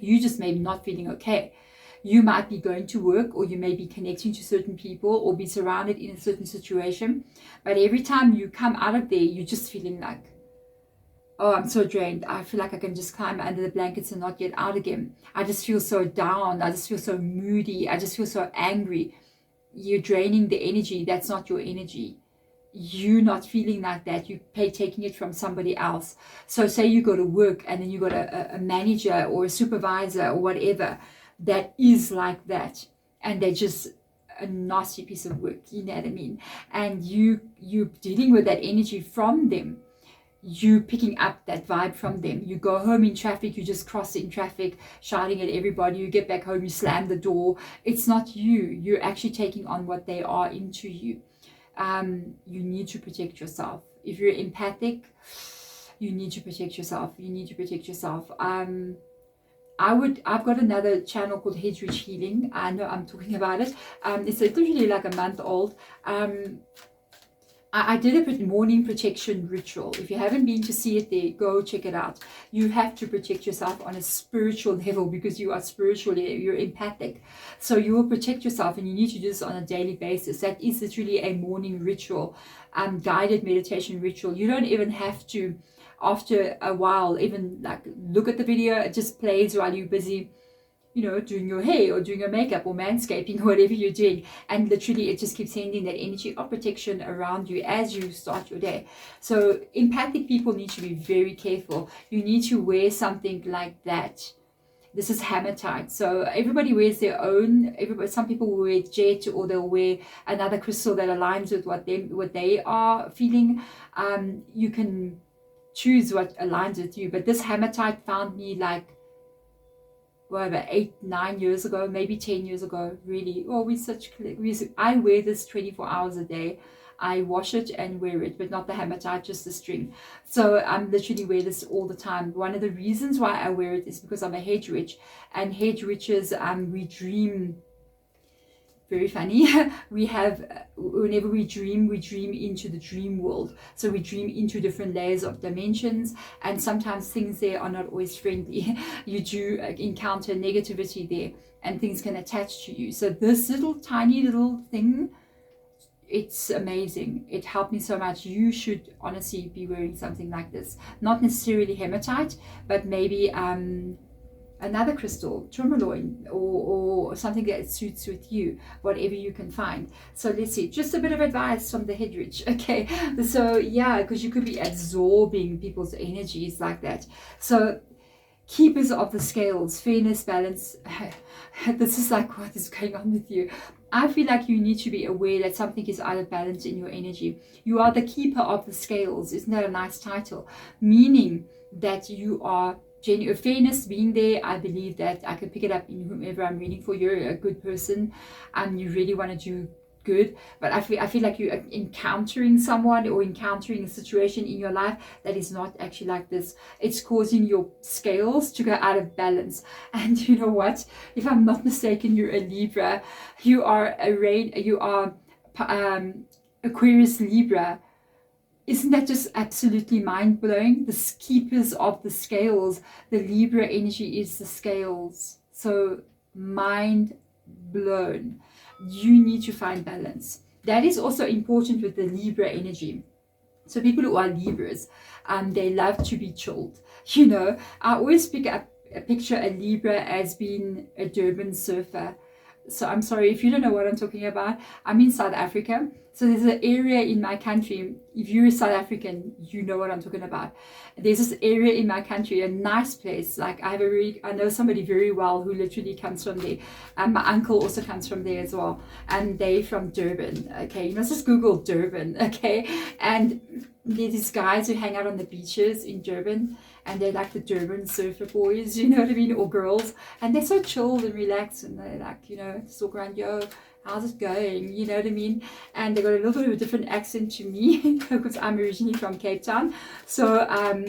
you just maybe not feeling okay. You might be going to work, or you may be connecting to certain people, or be surrounded in a certain situation. But every time you come out of there, you're just feeling like, oh, I'm so drained. I feel like I can just climb under the blankets and not get out again. I just feel so down. I just feel so moody. I just feel so angry. You're draining the energy. That's not your energy. You're not feeling like that. You're taking it from somebody else. So say you go to work and then you got a manager or a supervisor or whatever that is like that, and they're just a nasty piece of work, you know what I mean? And you're dealing with that energy from them. You picking up that vibe from them. You go home in traffic, you just cross in traffic, shouting at everybody. You get back home, you slam the door. It's not you. You're actually taking on what they are into you. You need to protect yourself. If you're empathic, you need to protect yourself. You need to protect yourself. I've got another channel called Hedgeridge Healing. I know I'm talking about it. It's literally like a month old. I did a morning protection ritual. If you haven't been to see it there, go check it out. You have to protect yourself on a spiritual level because you are spiritually, you're empathic. So you will protect yourself, and you need to do this on a daily basis. That is literally a morning ritual, guided meditation ritual. You don't even have to, after a while, even like look at the video. It just plays while you're busy, you know, doing your hair or doing your makeup or manscaping or whatever you're doing. And literally it just keeps sending that energy of protection around you as you start your day. So empathic people need to be very careful. You need to wear something like that This is hematite. So everybody wears their own. Some people will wear jet, or they'll wear another crystal that aligns with what they are feeling. You can choose what aligns with you. But this hematite found me like whatever, 8-9 years ago, maybe 10 years ago. Really, oh, I wear this 24 hours a day. I wash it and wear it, but not the hematite, just the string. So I'm literally wear this all the time. One of the reasons why I wear it is because I'm a hedge witch, and hedge witches, we dream. Very funny. We have, whenever we dream into the dream world. So we dream into different layers of dimensions, and sometimes things there are not always friendly. You do encounter negativity there, and things can attach to you. So this tiny little thing, it's amazing. It helped me so much. You should honestly be wearing something like this. Not necessarily hematite, but maybe another crystal, tourmaline, or something that suits with you, whatever you can find. So let's see, just a bit of advice from the head witch. Okay, so yeah, because you could be absorbing people's energies like that. So keepers of the scales, fairness, balance. This is like, what is going on with you? I feel like you need to be aware that something is out of balance in your energy. You are the keeper of the scales. Isn't that a nice title? Meaning that you are genuine. Fairness being there, I believe that I can pick it up in whomever I'm reading for. You're a good person and you really want to do good, but I feel like you're encountering someone or encountering a situation in your life that is not actually like this. It's causing your scales to go out of balance. And you know what, if I'm not mistaken, you're a Libra. You are Aquarius Libra. Isn't that just absolutely mind-blowing? The keepers of the scales, the Libra energy is the scales. So mind blown. You need to find balance. That is also important with the Libra energy. So people who are Libras, they love to be chilled. You know, I always picture a Libra as being a Durban surfer. So I'm sorry if you don't know what I'm talking about. I'm in South Africa. So there's an area in my country, if you're South African, you know what I'm talking about. There's this area in my country, a nice place. Like I know somebody very well who literally comes from there. And my uncle also comes from there as well. And they're from Durban. Okay, you must just Google Durban, okay? And there's these guys who hang out on the beaches in Durban. And they're like the Durban surfer boys, you know what I mean, or girls. And they're so chilled and relaxed, and they're like, you know, just walk around, yo, how's it going? You know what I mean? And they got a little bit of a different accent to me because I'm originally from Cape Town. So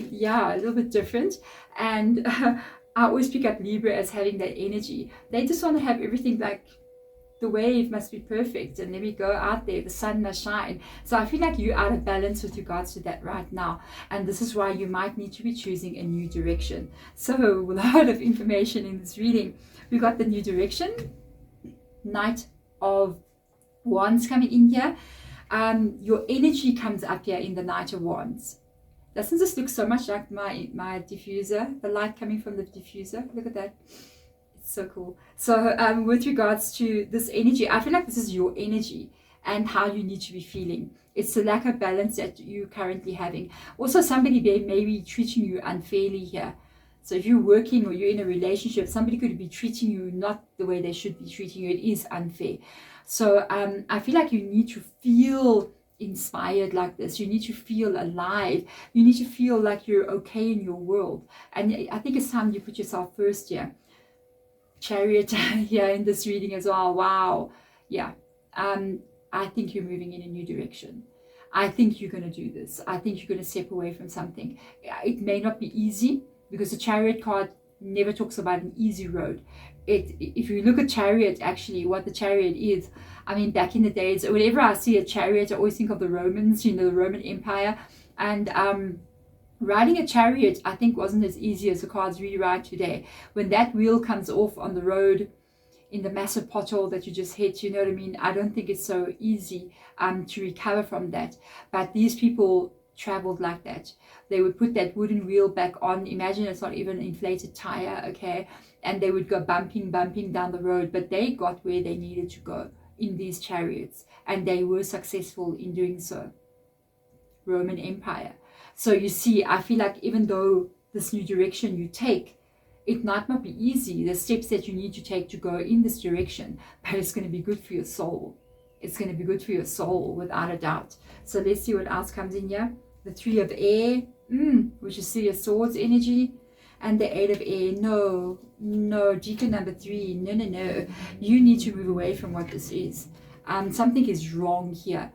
yeah, a little bit different. And I always pick up Libra as having that energy. They just want to have everything like, the wave must be perfect, and let me go out there, the sun must shine. So I feel like you're out of balance with regards to that right now, and this is why you might need to be choosing a new direction. So a lot of information in this reading. We got the new direction, Knight of Wands coming in here. Your energy comes up here in the Knight of Wands. Doesn't this look so much like my diffuser, the light coming from the diffuser? Look at that. So cool. So with regards to this energy, I feel like this is your energy and how you need to be feeling. It's the lack of balance that you're currently having. Also, somebody may be treating you unfairly here. So if you're working or you're in a relationship, somebody could be treating you not the way they should be treating you. It is unfair. So I feel like you need to feel inspired like this. You need to feel alive. You need to feel like you're okay in your world. And I think it's time you put yourself first here. Chariot here in this reading as well. Wow. Yeah. I think you're moving in a new direction. I think you're going to do this. I think you're going to step away from something. It may not be easy, because the Chariot card never talks about an easy road. If you look at Chariot, actually what the Chariot is, I mean, back in the days, whenever I see a chariot, I always think of the Romans, you know, the Roman Empire. And riding a chariot, I think, wasn't as easy as the cards we ride today. When that wheel comes off on the road in the massive pothole that you just hit, you know what I mean? I don't think it's so easy to recover from that. But these people traveled like that. They would put that wooden wheel back on. Imagine it's not even an inflated tire, okay? And they would go bumping down the road. But they got where they needed to go in these chariots. And they were successful in doing so. Roman Empire. So you see, I feel like even though this new direction you take, It might not be easy, the steps that you need to take to go in this direction, but it's going to be good for your soul. It's going to be good for your soul, without a doubt. So let's see what else comes in here. The 3 of air, which is 3 of swords energy, and the 8 of air. No, Decan number 3, no. You need to move away from what this is. Something is wrong here.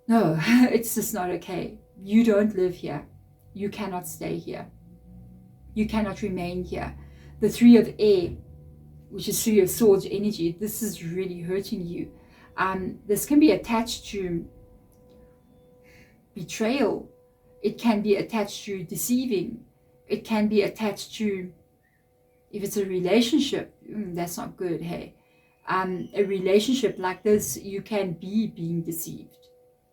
No, it's just not okay. You don't live here. You cannot stay here. You cannot remain here. The 3 of air, which is 3 of swords energy, this is really hurting you. This can be attached to betrayal. It can be attached to deceiving. It can be attached to, if it's a relationship, that's not good, hey. A relationship like this, you can be being deceived.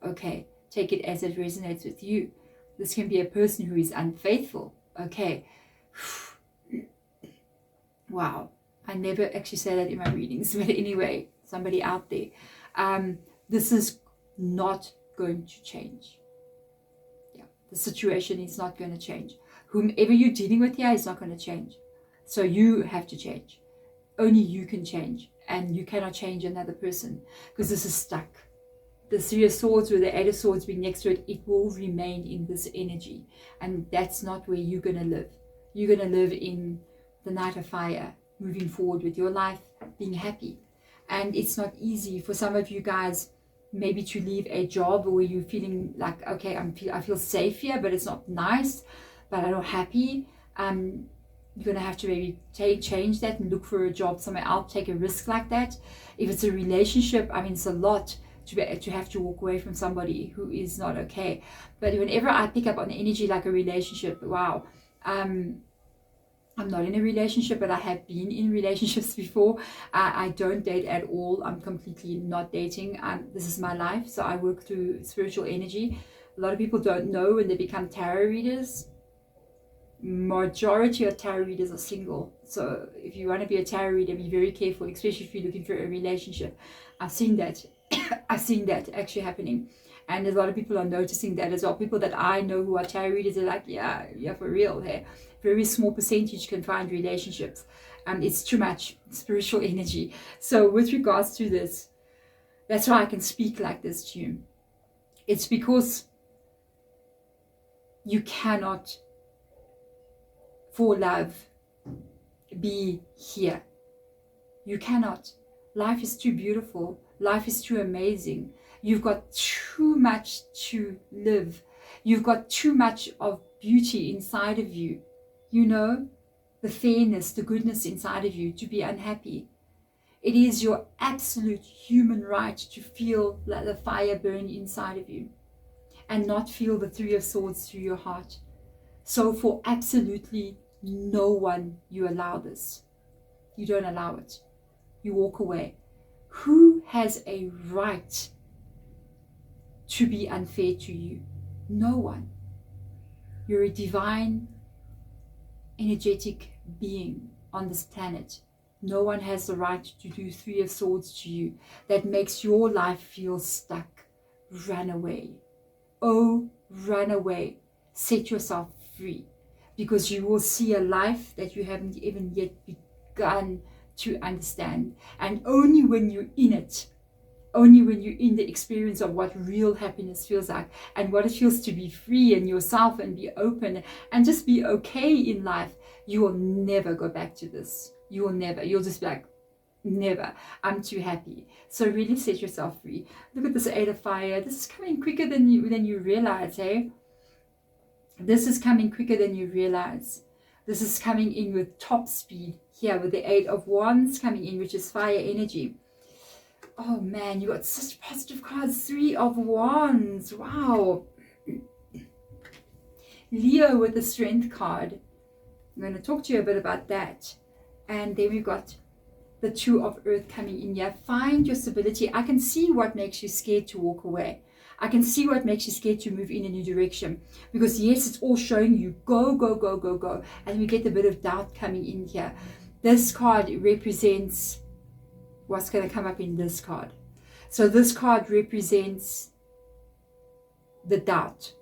Okay, take it as it resonates with you. This can be a person who is unfaithful. Okay. Wow. I never actually say that in my readings, but anyway, somebody out there. This is not going to change. Yeah, the situation is not going to change. Whomever you're dealing with here is not going to change. So you have to change. Only you can change, and you cannot change another person, because this is stuck. The 3 of swords with the 8 of swords being next to it, it will remain in this energy, and that's not where you're going to live. You're going to live in the Knight of Fire, moving forward with your life, being happy. And it's not easy for some of you guys maybe to leave a job where you're feeling like, okay, I feel safe here, but it's not nice, but I'm not happy. You're going to have to maybe change that and look for a job somewhere else, take a risk like that. If it's a relationship, I mean, it's a lot to have to walk away from somebody who is not okay. But whenever I pick up on energy like a relationship, wow, I'm not in a relationship, but I have been in relationships before. I don't date at all. I'm completely not dating. This is my life, so I work through spiritual energy. A lot of people don't know when they become tarot readers. Majority of tarot readers are single. So if you want to be a tarot reader, be very careful, especially if you're looking for a relationship. I've seen that. I've seen that actually happening. And a lot of people are noticing that as well. People that I know who are tarot readers are like, yeah, for real. Hey, very small percentage can find relationships. It's too much spiritual energy. So with regards to this, that's why I can speak like this to you. It's because you cannot, for love, be here. You cannot. Life is too beautiful. Life is too amazing. You've got too much to live. You've got too much of beauty inside of you. You know, the fairness, the goodness inside of you, to be unhappy. It is your absolute human right to feel like the fire burn inside of you and not feel the 3 of swords through your heart. So for absolutely no one, you allow this. You don't allow it. You walk away. Who has a right to be unfair to you? No one. You're a divine, energetic being on this planet. No one has the right to do 3 of swords to you. That makes your life feel stuck. Run away. Oh, run away. Set yourself free, because you will see a life that you haven't even yet begun to understand. And only when you're in it, only when you're in the experience of what real happiness feels like and what it feels to be free in yourself and be open and just be okay in life, you will never go back to this. You will never. You'll just be like, never. I'm too happy. So really set yourself free. Look at this 8 of fire. This is coming quicker than you realize, hey? This is coming quicker than you realize. This is coming in with top speed here with the 8 of wands coming in, which is fire energy. Oh man, you got such positive cards. 3 of wands. Wow. Leo with the strength card. I'm going to talk to you a bit about that. And then we've got the 2 of earth coming in here. Find your stability. I can see what makes you scared to walk away. I can see what makes you scared to move in a new direction. Because yes, it's all showing you go, go, go, go, go. And we get a bit of doubt coming in here. This card represents what's going to come up in this card. So this card represents the doubt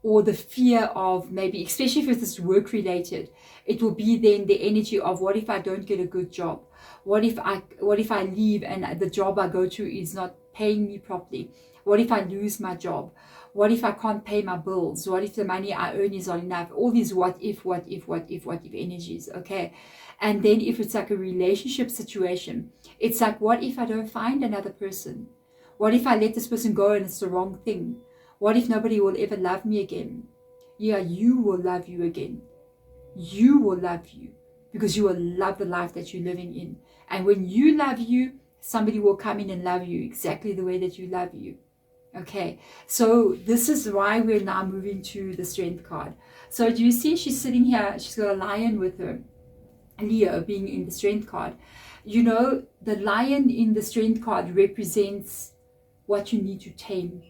or the fear of, maybe especially if it's work related, it will be then the energy of, what if I don't get a good job? What if I leave and the job I go to is not paying me properly? What if I lose my job? What if I can't pay my bills? What if the money I earn is not enough? All these what if energies, okay? And then if it's like a relationship situation, it's like, what if I don't find another person? What if I let this person go and it's the wrong thing? What if nobody will ever love me again? Yeah, you will love you again. You will love you, because you will love the life that you're living in. And when you love you, somebody will come in and love you exactly the way that you love you. Okay, so this is why we're now moving to the Strength card. So do you see she's sitting here, she's got a lion with her, Leo being in the Strength card. You know, the lion in the Strength card represents what you need to tame.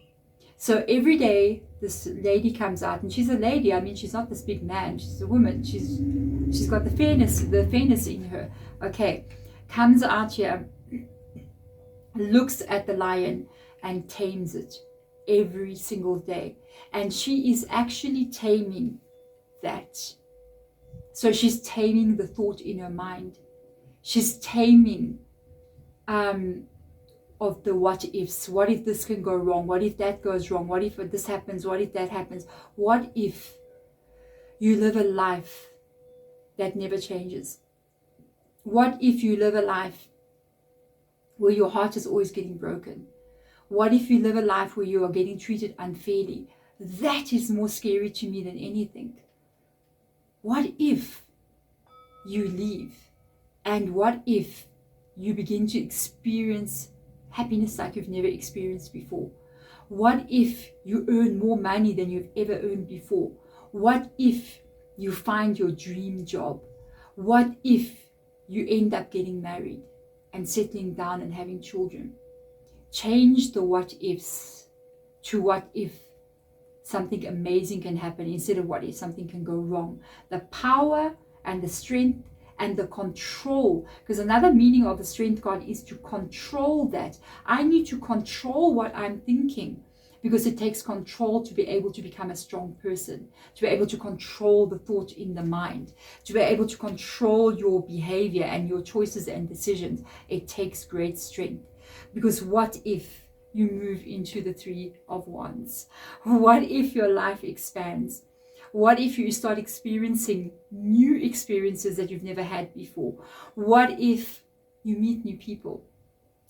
So every day this lady comes out, and she's a lady. I mean, she's not this big man, she's a woman. She's got the fairness in her. Okay, comes out here, looks at the lion and tames it every single day. And she is actually taming that. So she's taming the thought in her mind. She's taming of the what ifs. What if this can go wrong? What if that goes wrong? What if this happens? What if that happens? What if you live a life that never changes? What if you live a life where your heart is always getting broken? What if you live a life where you are getting treated unfairly? That is more scary to me than anything. What if you leave? And what if you begin to experience happiness like you've never experienced before? What if you earn more money than you've ever earned before? What if you find your dream job? What if you end up getting married and settling down and having children? Change the what ifs to what if something amazing can happen, instead of what if something can go wrong. The power and the strength and the control, because another meaning of the Strength card is to control that. I need to control what I'm thinking, because it takes control to be able to become a strong person, to be able to control the thought in the mind, to be able to control your behavior and your choices and decisions. It takes great strength. Because what if you move into the Three of Wands? What if your life expands? What if you start experiencing new experiences that you've never had before? What if you meet new people?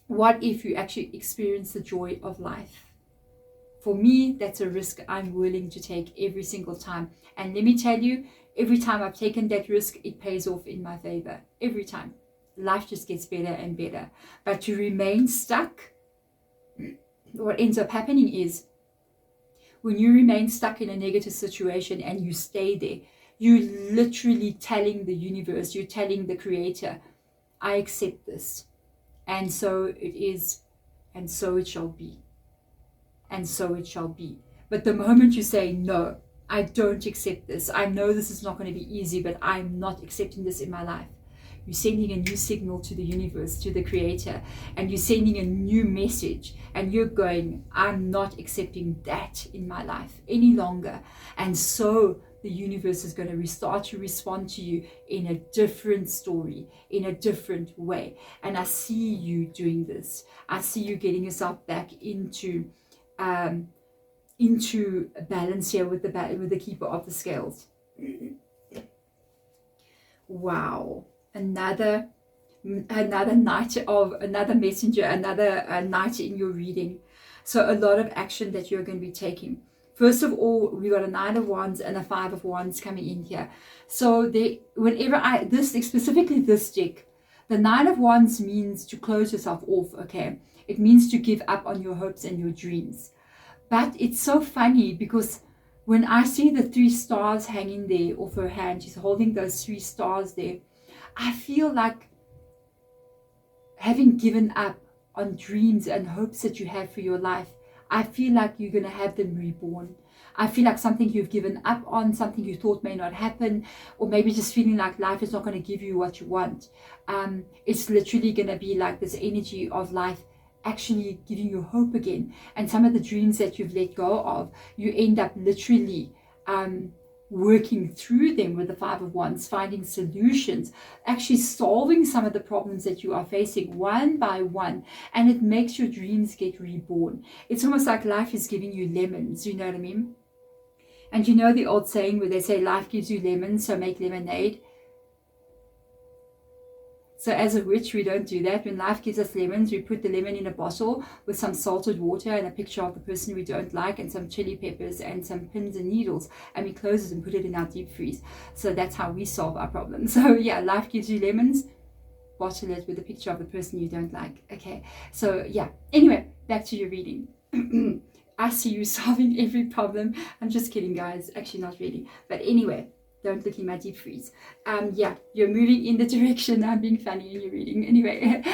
What if you actually experience the joy of life? For me, that's a risk I'm willing to take every single time. And let me tell you, every time I've taken that risk, it pays off in my favor. Every time. Life just gets better and better. But to remain stuck, what ends up happening is, when you remain stuck in a negative situation and you stay there, you're literally telling the universe, you're telling the Creator, I accept this. And so it is, and so it shall be. And so it shall be. But the moment you say, no, I don't accept this, I know this is not going to be easy, but I'm not accepting this in my life, you're sending a new signal to the universe, to the Creator, and you're sending a new message, and you're going, I'm not accepting that in my life any longer. And so the universe is going to start to respond to you in a different story, in a different way. And I see you doing this. I see you getting yourself back into balance here with the Keeper of the Scales. Wow. Another messenger, another knight in your reading. So a lot of action that you're going to be taking. First of all, we got a Nine of Wands and a Five of Wands coming in here. So specifically this deck, the Nine of Wands means to close yourself off, okay? It means to give up on your hopes and your dreams. But it's so funny, because when I see the 3 stars hanging there off her hand, she's holding those 3 stars there, I feel like, having given up on dreams and hopes that you have for your life, I feel like you're going to have them reborn. I feel like something you've given up on, something you thought may not happen, or maybe just feeling like life is not going to give you what you want. It's literally going to be like this energy of life actually giving you hope again. And some of the dreams that you've let go of, you end up literally working through them with the Five of Wands, finding solutions, actually solving some of the problems that you are facing one by one, and it makes your dreams get reborn. It's almost like life is giving you lemons, you know what I mean? And you know the old saying where they say life gives you lemons, so make lemonade. So as a witch, we don't do that. When life gives us lemons, we put the lemon in a bottle with some salted water and a picture of the person we don't like and some chili peppers and some pins and needles, and we close it and put it in our deep freeze. So that's how we solve our problems. So yeah, life gives you lemons, bottle it with a picture of the person you don't like. Okay, so yeah, anyway, back to your reading. I see you solving every problem. I'm just kidding, guys. Actually, not really. But anyway, don't look in my deep freeze. Yeah, you're moving in the direction. I'm being funny in your reading. Anyway,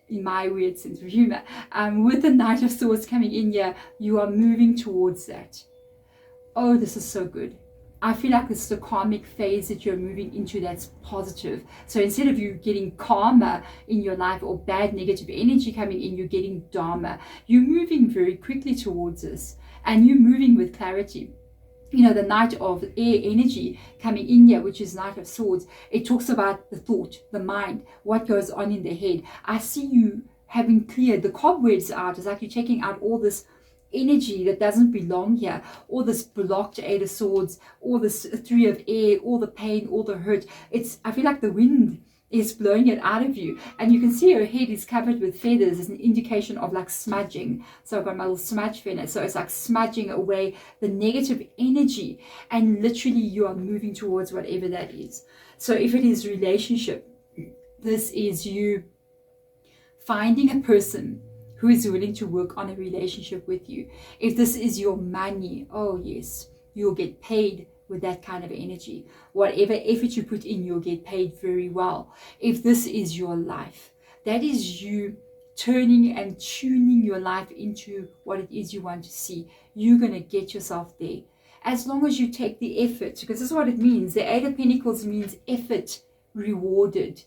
in my weird sense of humor. With the Knight of Swords coming in here, you are moving towards that. Oh, this is so good. I feel like it's the karmic phase that you're moving into that's positive. So instead of you getting karma in your life or bad negative energy coming in, you're getting dharma. You're moving very quickly towards this, and you're moving with clarity. You know, the Knight of Air energy coming in here, which is Knight of Swords, it talks about the thought, the mind, what goes on in the head. I see you having cleared the cobwebs out. It's like you're taking out all this energy that doesn't belong here, all this blocked Eight of Swords, all this Three of Air, all the pain, all the hurt. I feel like the wind is blowing it out of you, and you can see her head is covered with feathers as an indication of like smudging. So I've got my little smudge feather, so it's like smudging away the negative energy, and literally you are moving towards whatever that is. So if it is relationship, this is you finding a person who is willing to work on a relationship with you. If this is your money, oh yes, you'll get paid with that kind of energy. Whatever effort you put in, you'll get paid very well. If this is your life, that is you turning and tuning your life into what it is you want to see. You're going to get yourself there. As long as you take the effort, because this is what it means. The Eight of Pentacles means effort rewarded.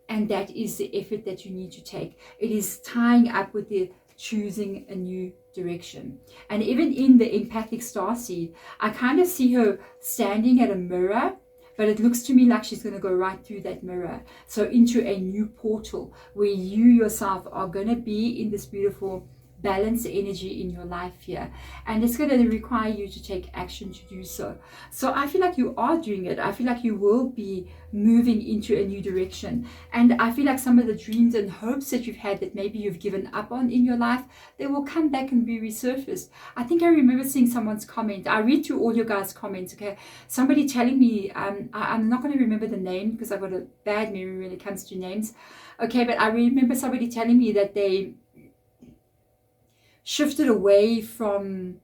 And that is the effort that you need to take. It is tying up with the choosing a new direction. And even in the empathic starseed, I kind of see her standing at a mirror, but it looks to me like she's going to go right through that mirror. So into a new portal where you yourself are going to be in this beautiful balance energy in your life here, and it's going to require you to take action to do so. So I feel like you are doing it. I feel like you will be moving into a new direction, and I feel like some of the dreams and hopes that you've had that maybe you've given up on in your life, they will come back and be resurfaced. I think I remember seeing someone's comment. I read through all your guys' comments, okay? Somebody telling me, I'm not going to remember the name because I've got a bad memory when it comes to names, okay, but I remember somebody telling me that they shifted away from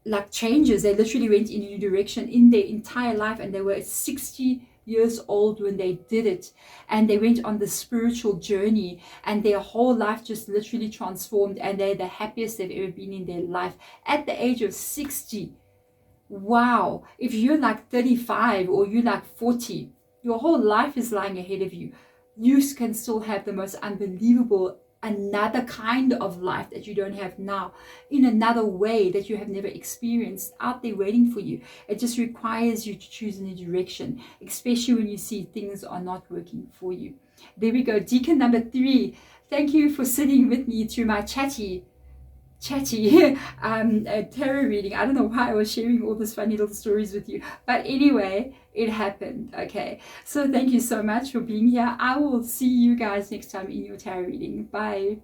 like changes. They literally went in a new direction in their entire life, and they were 60 years old when they did it, and they went on the spiritual journey, and their whole life just literally transformed, and they're the happiest they've ever been in their life at the age of 60. Wow. If you're like 35 or you're like 40, your whole life is lying ahead of you. You can still have the most unbelievable another kind of life that you don't have now, in another way that you have never experienced, out there waiting for you. It just requires you to choose a new direction, especially when you see things are not working for you. There we go. Decan number 3. Thank you for sitting with me through my chatty tarot reading. I don't know why I was sharing all these funny little stories with you, but anyway, it happened. Okay, so thank you so much for being here. I will see you guys next time in your tarot reading. Bye.